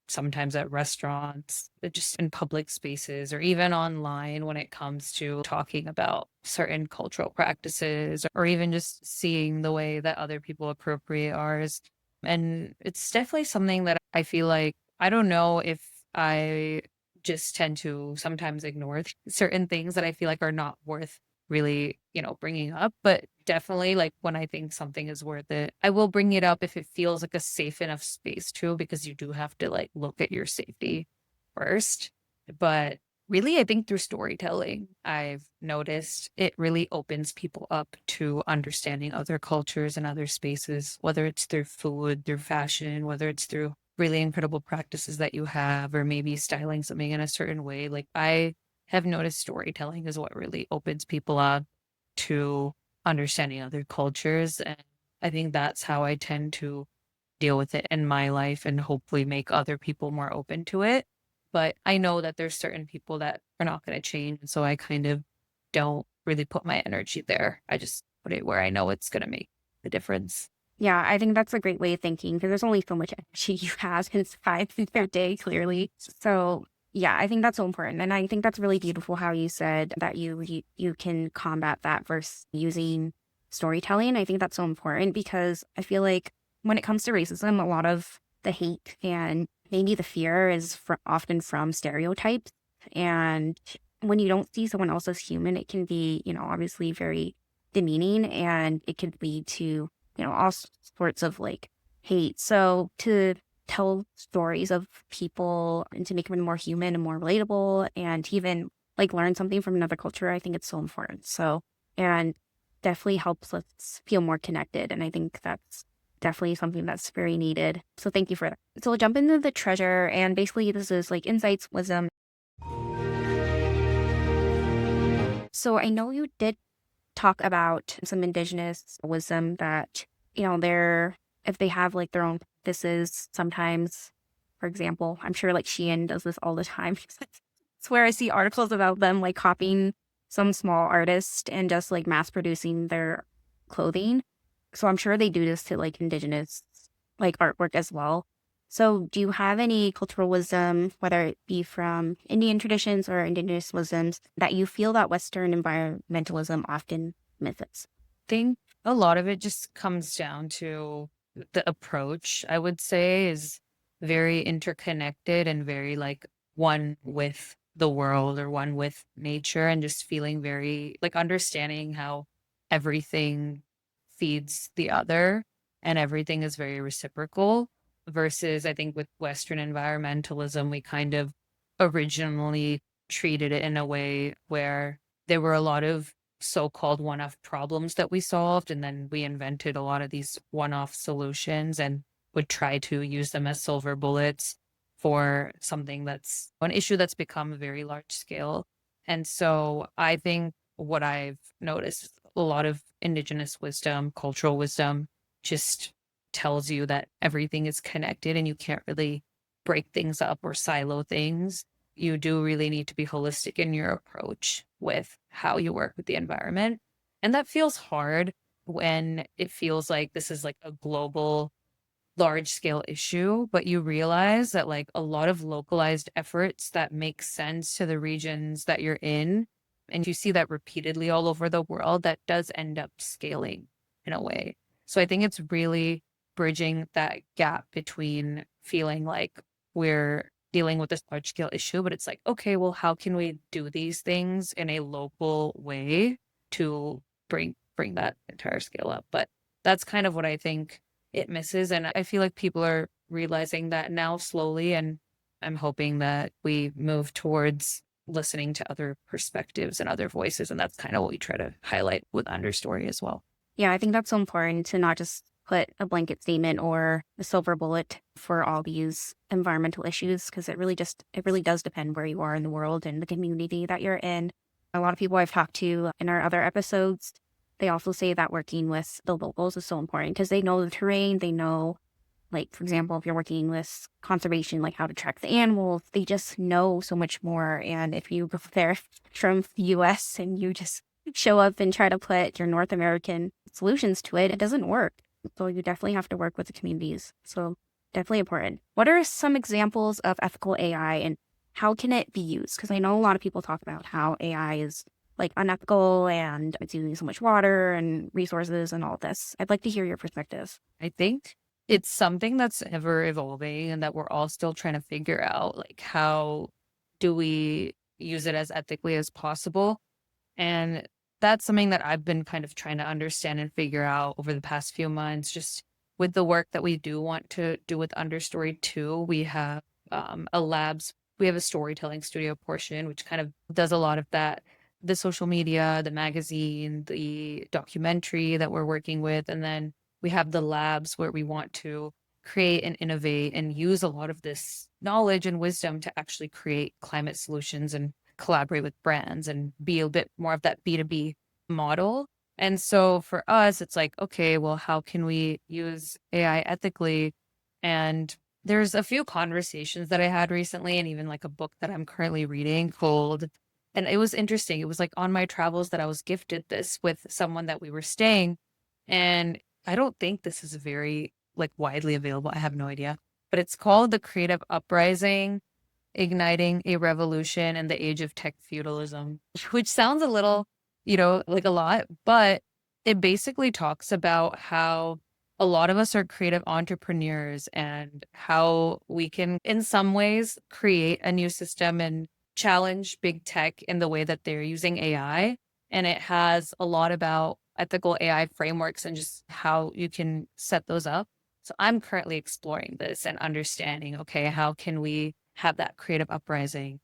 sometimes at restaurants, just in public spaces, or even online when it comes to talking about certain cultural practices, or even just seeing the way that other people appropriate ours. And it's definitely something that I feel like, I don't know if I just tend to sometimes ignore certain things that I feel like are not worth really, bringing up. But definitely, like, when I think something is worth it, I will bring it up if it feels like a safe enough space too, because you do have to like look at your safety first. But really, I think through storytelling, I've noticed it really opens people up to understanding other cultures and other spaces, whether it's through food, through fashion, whether it's through really incredible practices that you have, or maybe styling something in a certain way. Like, I have noticed storytelling is what really opens people up to understanding other cultures. And I think that's how I tend to deal with it in my life and hopefully make other people more open to it. But I know that there's certain people that are not going to change. And so I kind of don't really put my energy there. I just put it where I know it's going to make the difference. Yeah, I think that's a great way of thinking because there's only so much energy you have in 5 per day, clearly. So yeah, I think that's so important. And I think that's really beautiful how you said that you can combat that versus using storytelling. I think that's so important because I feel like when it comes to racism, a lot of the hate and maybe the fear is often from stereotypes. And when you don't see someone else as human, it can be, obviously very demeaning, and it could lead to all sorts of like hate. So to tell stories of people and to make them more human and more relatable and to even like learn something from another culture, I think it's so important. So, and definitely helps us feel more connected. And I think that's definitely something that's very needed. So thank you for that. So we'll jump into the treasure, and basically this is like insights, wisdom. So I know you did talk about some indigenous wisdom that, they're, if they have like their own practices sometimes, for example, I'm sure like Shein does this all the time. It's where I see articles about them like copying some small artist and just like mass producing their clothing. So I'm sure they do this to like indigenous like artwork as well. So do you have any cultural wisdom, whether it be from Indian traditions or indigenous wisdoms, that you feel that Western environmentalism often misses? Think a lot of it just comes down to the approach, I would say, is very interconnected and very like one with the world or one with nature, and just feeling very like understanding how everything feeds the other and everything is very reciprocal. Versus, I think with Western environmentalism, we kind of originally treated it in a way where there were a lot of so-called one-off problems that we solved, and then we invented a lot of these one-off solutions and would try to use them as silver bullets for something that's an issue that's become very large scale. And so I think what I've noticed, a lot of indigenous wisdom, cultural wisdom, just tells you that everything is connected and you can't really break things up or silo things. You do really need to be holistic in your approach with how you work with the environment. And that feels hard when it feels like this is like a global, large scale issue, but you realize that like a lot of localized efforts that make sense to the regions that you're in, and you see that repeatedly all over the world, that does end up scaling in a way. So I think it's really bridging that gap between feeling like we're dealing with this large scale issue, but it's like, okay, well, how can we do these things in a local way to bring that entire scale up? But that's kind of what I think it misses. And I feel like people are realizing that now slowly. And I'm hoping that we move towards listening to other perspectives and other voices. And that's kind of what we try to highlight with Understory as well. Yeah, I think that's so important to not just put a blanket statement or a silver bullet for all these environmental issues, because it really does depend where you are in the world and the community that you're in. A lot of people I've talked to in our other episodes, they also say that working with the locals is so important because they know the terrain, they know, like, for example, if you're working with conservation, like how to track the animals, they just know so much more. And if you go there from the US and you just show up and try to put your North American solutions to it, it doesn't work. So you definitely have to work with the communities. So definitely important. What are some examples of ethical AI and how can it be used? Because I know a lot of people talk about how AI is like unethical and it's using so much water and resources and all this. I'd like to hear your perspective. I think it's something that's ever evolving and that we're all still trying to figure out, like, how do we use it as ethically as possible? And that's something that I've been kind of trying to understand and figure out over the past few months, just with the work that we do want to do with Understory too. We have we have a storytelling studio portion, which kind of does a lot of that, the social media, the magazine, the documentary that we're working with. And then we have the labs where we want to create and innovate and use a lot of this knowledge and wisdom to actually create climate solutions and collaborate with brands and be a bit more of that B2B model. And so for us, it's like, okay, well, how can we use AI ethically? And there's a few conversations that I had recently, and even like a book that I'm currently reading called, and it was interesting. It was like on my travels that I was gifted this with someone that we were staying. And I don't think this is very like widely available. I have no idea. But it's called The Creative Uprising: Igniting a Revolution in the Age of Tech Feudalism, which sounds a little, like a lot, but it basically talks about how a lot of us are creative entrepreneurs and how we can, in some ways, create a new system and challenge big tech in the way that they're using AI. And it has a lot about ethical AI frameworks and just how you can set those up. So I'm currently exploring this and understanding, okay, how can we have that creative uprising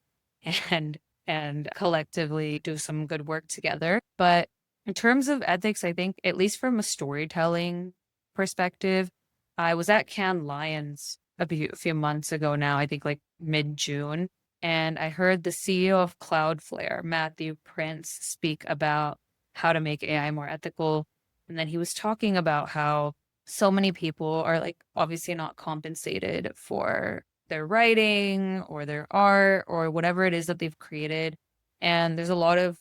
and collectively do some good work together. But in terms of ethics, I think, at least from a storytelling perspective, I was at Cannes Lions a few months ago now, I think like mid-June. And I heard the CEO of Cloudflare, Matthew Prince, speak about how to make AI more ethical. And then he was talking about how so many people are like obviously not compensated for their writing or their art or whatever it is that they've created. And there's a lot of,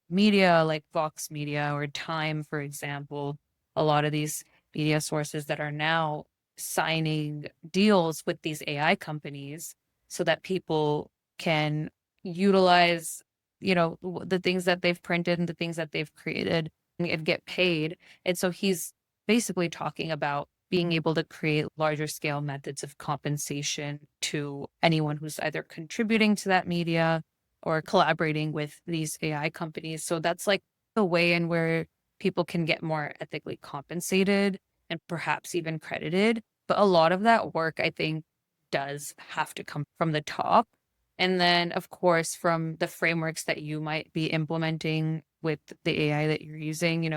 media like Vox Media or Time, for example, a lot of these media sources that are now signing deals with these AI companies so that people can utilize, the things that they've printed and the things that they've created and get paid. And so he's basically talking about being able to create larger scale methods of compensation to anyone who's either contributing to that media or collaborating with these AI companies. So that's like the way in where people can get more ethically compensated and perhaps even credited. But a lot of that work, I think, does have to come from the top. And then, of course, from the frameworks that you might be implementing with the AI that you're using,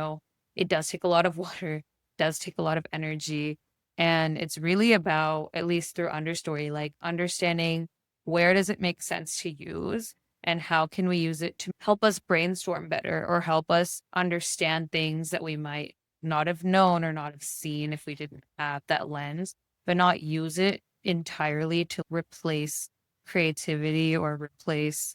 it does take a lot of water, does take a lot of energy. And it's really about, at least through Understory, like understanding where does it make sense to use and how can we use it to help us brainstorm better or help us understand things that we might not have known or not have seen if we didn't have that lens, but not use it entirely to replace creativity or replace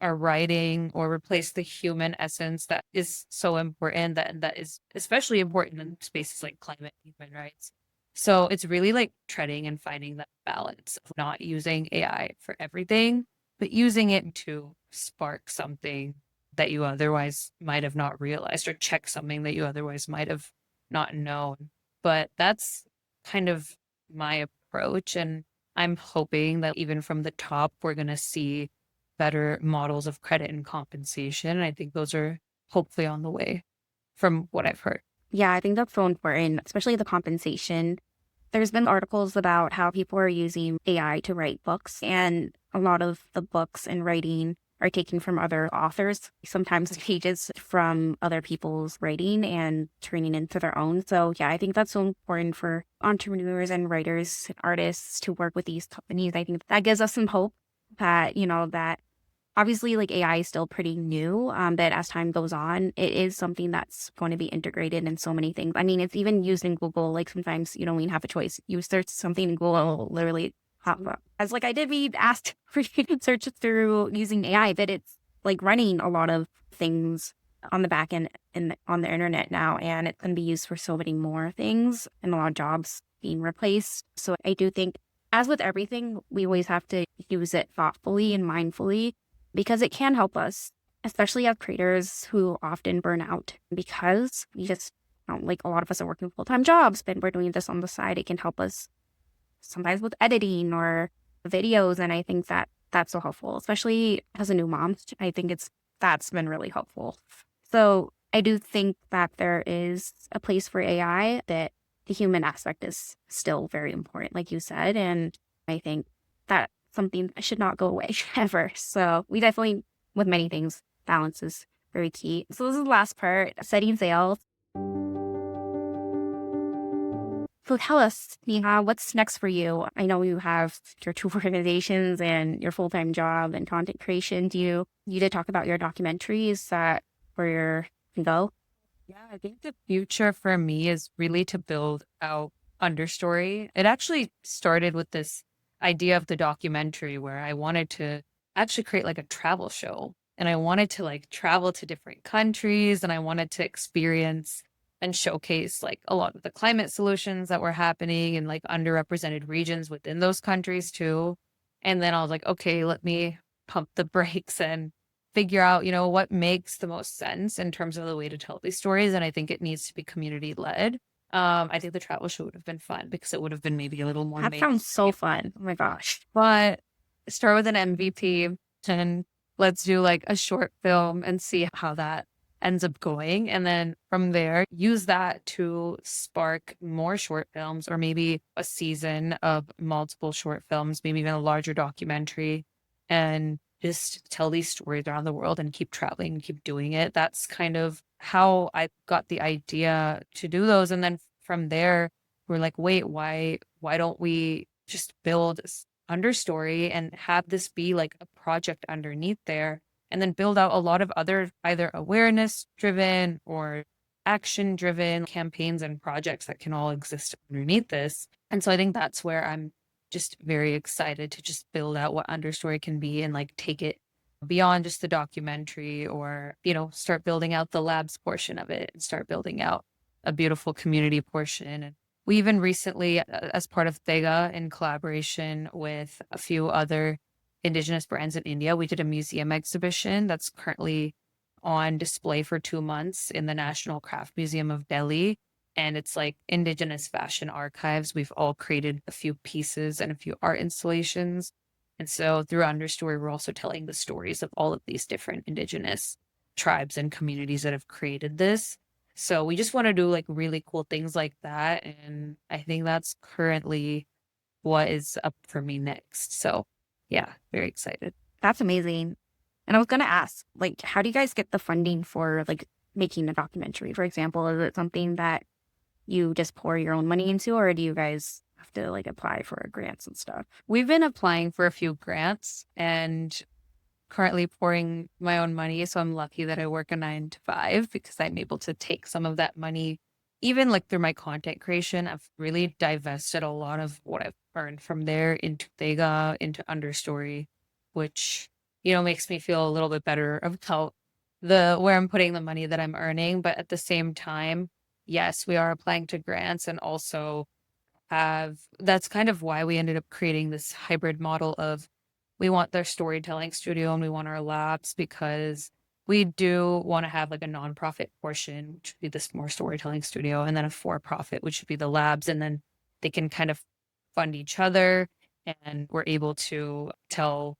our writing or replace the human essence that is so important, that is especially important in spaces like climate and human rights. So it's really like treading and finding that balance of not using AI for everything, but using it to spark something that you otherwise might have not realized or check something that you otherwise might have not known. But that's kind of my approach. And I'm hoping that even from the top, we're going to see better models of credit and compensation. And I think those are hopefully on the way from what I've heard. Yeah, I think that's so important, especially the compensation. There's been articles about how people are using AI to write books, and a lot of the books and writing are taken from other authors, sometimes pages from other people's writing and turning into their own. So yeah, I think that's so important for entrepreneurs and writers and artists to work with these companies. I think that gives us some hope that, that obviously like AI is still pretty new, but as time goes on, it is something that's going to be integrated in so many things. I mean, it's even used in Google. Like sometimes you don't even have a choice. You search something in Google, it'll literally pop up. As like I did be asked for you to search it through using AI, but it's like running a lot of things on the back end and on the internet now, and it's going to be used for so many more things and a lot of jobs being replaced. So I do think, as with everything, we always have to use it thoughtfully and mindfully, because it can help us, especially as creators who often burn out because we just, like a lot of us are working full-time jobs, but we're doing this on the side. It can help us sometimes with editing or videos. And I think that that's so helpful, especially as a new mom. I think that's been really helpful. So I do think that there is a place for AI, that the human aspect is still very important, like you said. And I think that something should not go away ever. So we definitely, with many things, balance is very key. So this is the last part, setting sail. So tell us, Niha, what's next for you? I know you have your two organizations and your full-time job and content creation. You did talk about your documentary. Is that where you're going to go? Yeah, I think the future for me is really to build out Understory. It actually started with this idea of the documentary where I wanted to actually create like a travel show, and I wanted to like travel to different countries, and I wanted to experience and showcase like a lot of the climate solutions that were happening in like underrepresented regions within those countries too. And then I was like, okay, let me pump the brakes and figure out, what makes the most sense in terms of the way to tell these stories. And I think it needs to be community led. I think the travel show would have been fun because it would have been maybe a little more. That sounds so fun. Oh my gosh. But start with an MVP and let's do like a short film and see how that ends up going. And then from there, use that to spark more short films or maybe a season of multiple short films, maybe even a larger documentary, and just tell these stories around the world and keep traveling and keep doing it. That's kind of how I got the idea to do those. And then from there, we're like, wait, why don't we just build understory and have this be like a project underneath there, and then build out a lot of other either awareness driven or action driven campaigns and projects that can all exist underneath this. And so I think that's where I'm just very excited to just build out what understory can be and like take it beyond just the documentary, or, start building out the labs portion of it and start building out a beautiful community portion. And we even recently, as part of Thega, in collaboration with a few other Indigenous brands in India, we did a museum exhibition that's currently on display for 2 months in the National Craft Museum of Delhi. And it's like Indigenous fashion archives. We've all created a few pieces and a few art installations. And so through Understory, we're also telling the stories of all of these different Indigenous tribes and communities that have created this. So we just want to do like really cool things like that. And I think that's currently what is up for me next. So yeah, very excited. That's amazing. And I was going to ask, like, how do you guys get the funding for like making a documentary? For example, is it something that you just pour your own money into, or do you guys have to like apply for grants and stuff? We've been applying for a few grants and currently pouring my own money. So I'm lucky that I work a 9 to 5 because I'm able to take some of that money, even like through my content creation. I've really divested a lot of what I've earned from there into Thega, into Understory, which, makes me feel a little bit better about where I'm putting the money that I'm earning. But at the same time, yes, we are applying to grants, and also that's kind of why we ended up creating this hybrid model of we want their storytelling studio and we want our labs, because we do want to have like a nonprofit portion, which would be this more storytelling studio, and then a for-profit, which would be the labs. And then they can kind of fund each other, and we're able to tell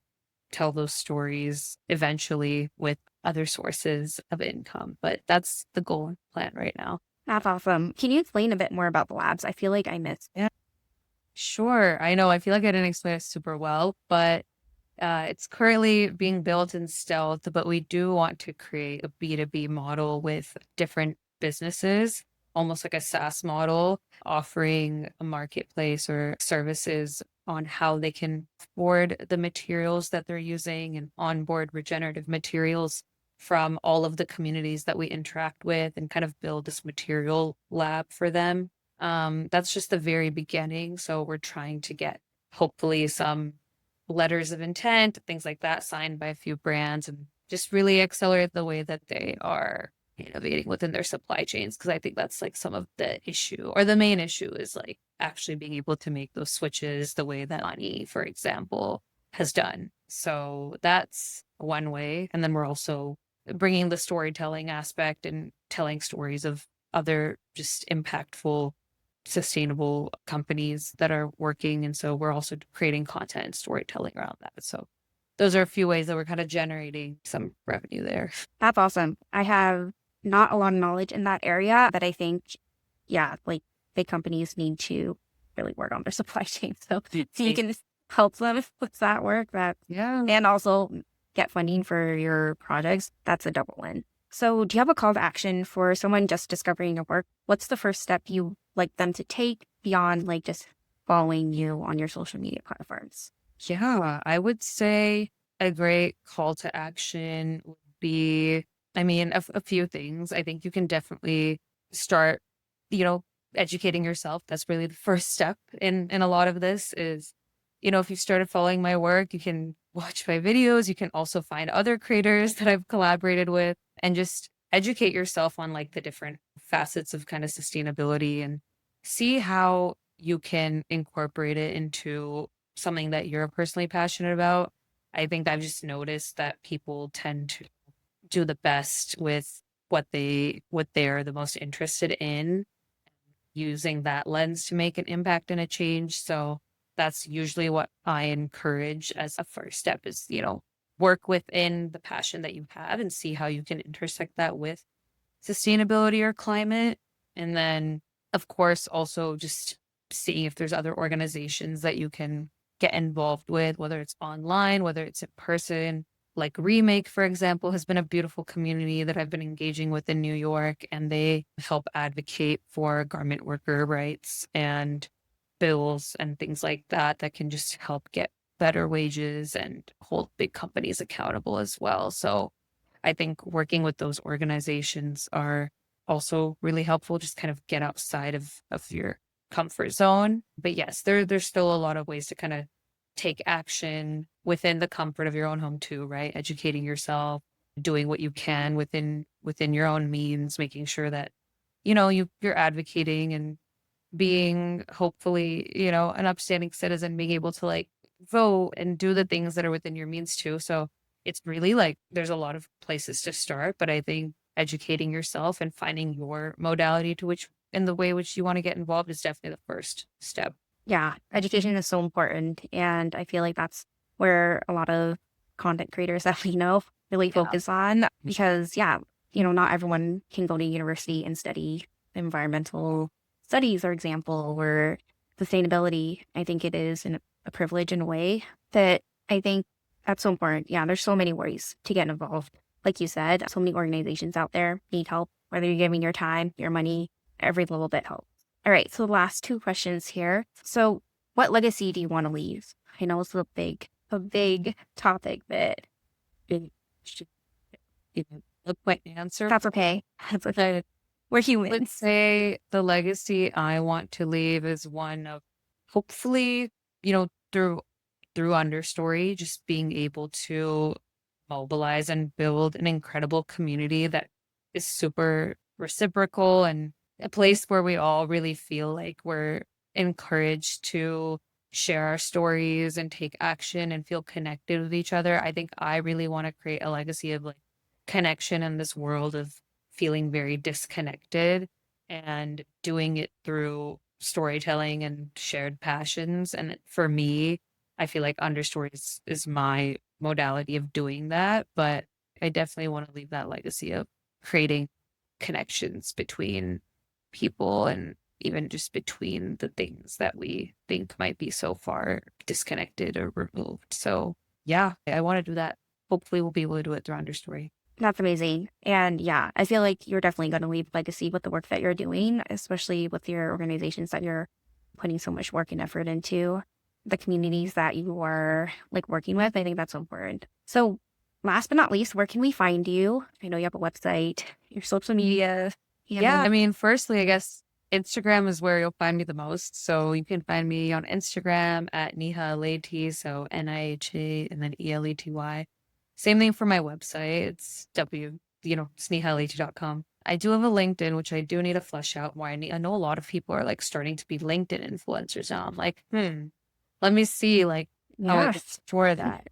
those stories eventually with other sources of income. But that's the goal and plan right now. That's awesome. Can you explain a bit more about the labs? I feel like I missed. Yeah, sure. I know. I feel like I didn't explain it super well, but it's currently being built in stealth, but we do want to create a B2B model with different businesses, almost like a SaaS model, offering a marketplace or services on how they can afford the materials that they're using and onboard regenerative materials from all of the communities that we interact with, and kind of build this material lab for them. That's just the very beginning. So we're trying to get hopefully some letters of intent, things like that, signed by a few brands, and just really accelerate the way that they are innovating within their supply chains. Because I think that's like some of the issue, or the main issue, is like actually being able to make those switches the way that Ani, for example, has done. So that's one way. And then we're also bringing the storytelling aspect and telling stories of other just impactful, sustainable companies that are working. And so we're also creating content and storytelling around that. So those are a few ways that we're kind of generating some revenue there. That's awesome. I have not a lot of knowledge in that area, but I think, yeah, like big companies need to really work on their supply chain. So if you can help them with that work, and also get funding for your projects, that's a double win. So do you have a call to action for someone just discovering your work? What's the first step you like them to take beyond like just following you on your social media platforms? Yeah, I would say a great call to action would be, a few things. I think you can definitely start, educating yourself. That's really the first step in a lot of this is, if you started following my work, you can watch my videos. You can also find other creators that I've collaborated with, and just educate yourself on like the different facets of kind of sustainability, and see how you can incorporate it into something that you're personally passionate about. I think I've just noticed that people tend to do the best with what they're the most interested in, using that lens to make an impact and a change. So that's usually what I encourage as a first step is, work within the passion that you have and see how you can intersect that with sustainability or climate. And then, of course, also just seeing if there's other organizations that you can get involved with, whether it's online, whether it's in person. Like Remake, for example, has been a beautiful community that I've been engaging with in New York, and they help advocate for garment worker rights and bills and things like that that can just help get better wages and hold big companies accountable as well. So I think working with those organizations are also really helpful, just kind of get outside of your comfort zone. But yes, there's still a lot of ways to kind of take action within the comfort of your own home too, right? Educating yourself, doing what you can within your own means, making sure that, you're advocating and being hopefully, an upstanding citizen, being able to like vote and do the things that are within your means too. So it's really like there's a lot of places to start, but I think educating yourself and finding your modality to which in the way which you want to get involved is definitely the first step. Yeah, education is so important. And I feel like that's where a lot of content creators that we know really focus on because, not everyone can go to university and study environmental studies, for example, or sustainability. I think it is a privilege in a way that I think that's so important. Yeah, there's so many ways to get involved. Like you said, so many organizations out there need help, whether you're giving your time, your money, every little bit helps. All right, so the last two questions here. So what legacy do you want to leave? I know it's a big topic, but It should be a quick answer. that's okay. That's okay. We're Let's humans. say the legacy I want to leave is one of hopefully, through Understory, just being able to mobilize and build an incredible community that is super reciprocal and a place where we all really feel like we're encouraged to share our stories and take action and feel connected with each other. I think I really want to create a legacy of like connection in this world of feeling very disconnected and doing it through storytelling and shared passions. And for me, I feel like Understory is my modality of doing that. But I definitely want to leave that legacy of creating connections between people and even just between the things that we think might be so far disconnected or removed. So yeah, I want to do that. Hopefully we'll be able to do it through Understory. That's amazing. And yeah, I feel like you're definitely going to leave legacy with the work that you're doing, especially with your organizations that you're putting so much work and effort into, the communities that you are like working with. I think that's so important. So last but not least, where can we find you? I know you have a website, your social media. Yeah, I mean, firstly, I guess Instagram is where you'll find me the most. So you can find me on Instagram at Niha Elety, so Niha and then Elety. Same thing for my website. It's it's nihaelety.com. I do have a LinkedIn, which I do need to flesh out more. I know a lot of people are like starting to be LinkedIn influencers now. I'm like, let me see like how I can explore that.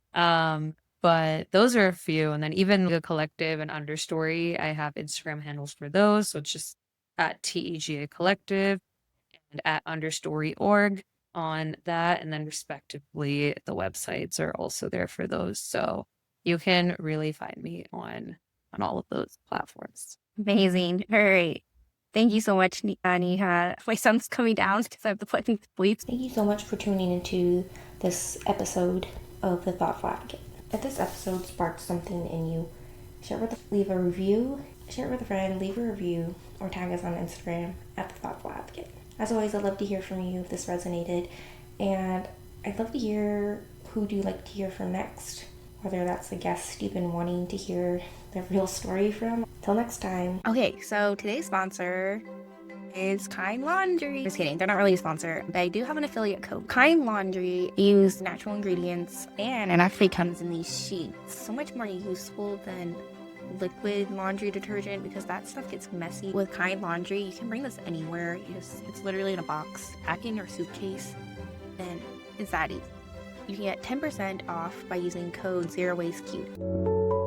But those are a few. And then even the collective and Understory, I have Instagram handles for those. So it's just at TEGA Collective and at Understory.org on that. And then respectively, the websites are also there for those. So you can really find me on all of those platforms. Amazing. All right. Thank you so much, Niha. My son's coming down because I have to put him to sleep. Thank you so much for tuning into this episode of The Thoughtful Advocate. If this episode sparked something in you, leave a review, share it with a friend, leave a review, or tag us on Instagram at The Thoughtful Advocate. As always, I'd love to hear from you if this resonated, and I'd love to hear who do you like to hear from next, whether that's a guest you've been wanting to hear the real story from. Till next time. Okay, so today's sponsor is Kind Laundry. Just kidding, they're not really a sponsor, but I do have an affiliate code. Kind Laundry use natural ingredients and it actually comes in these sheets. So much more useful than liquid laundry detergent because that stuff gets messy. With Kind Laundry, you can bring this anywhere. It's literally in a box, pack in your suitcase, and it's that easy. You can get 10% off by using code ZeroWasteQ.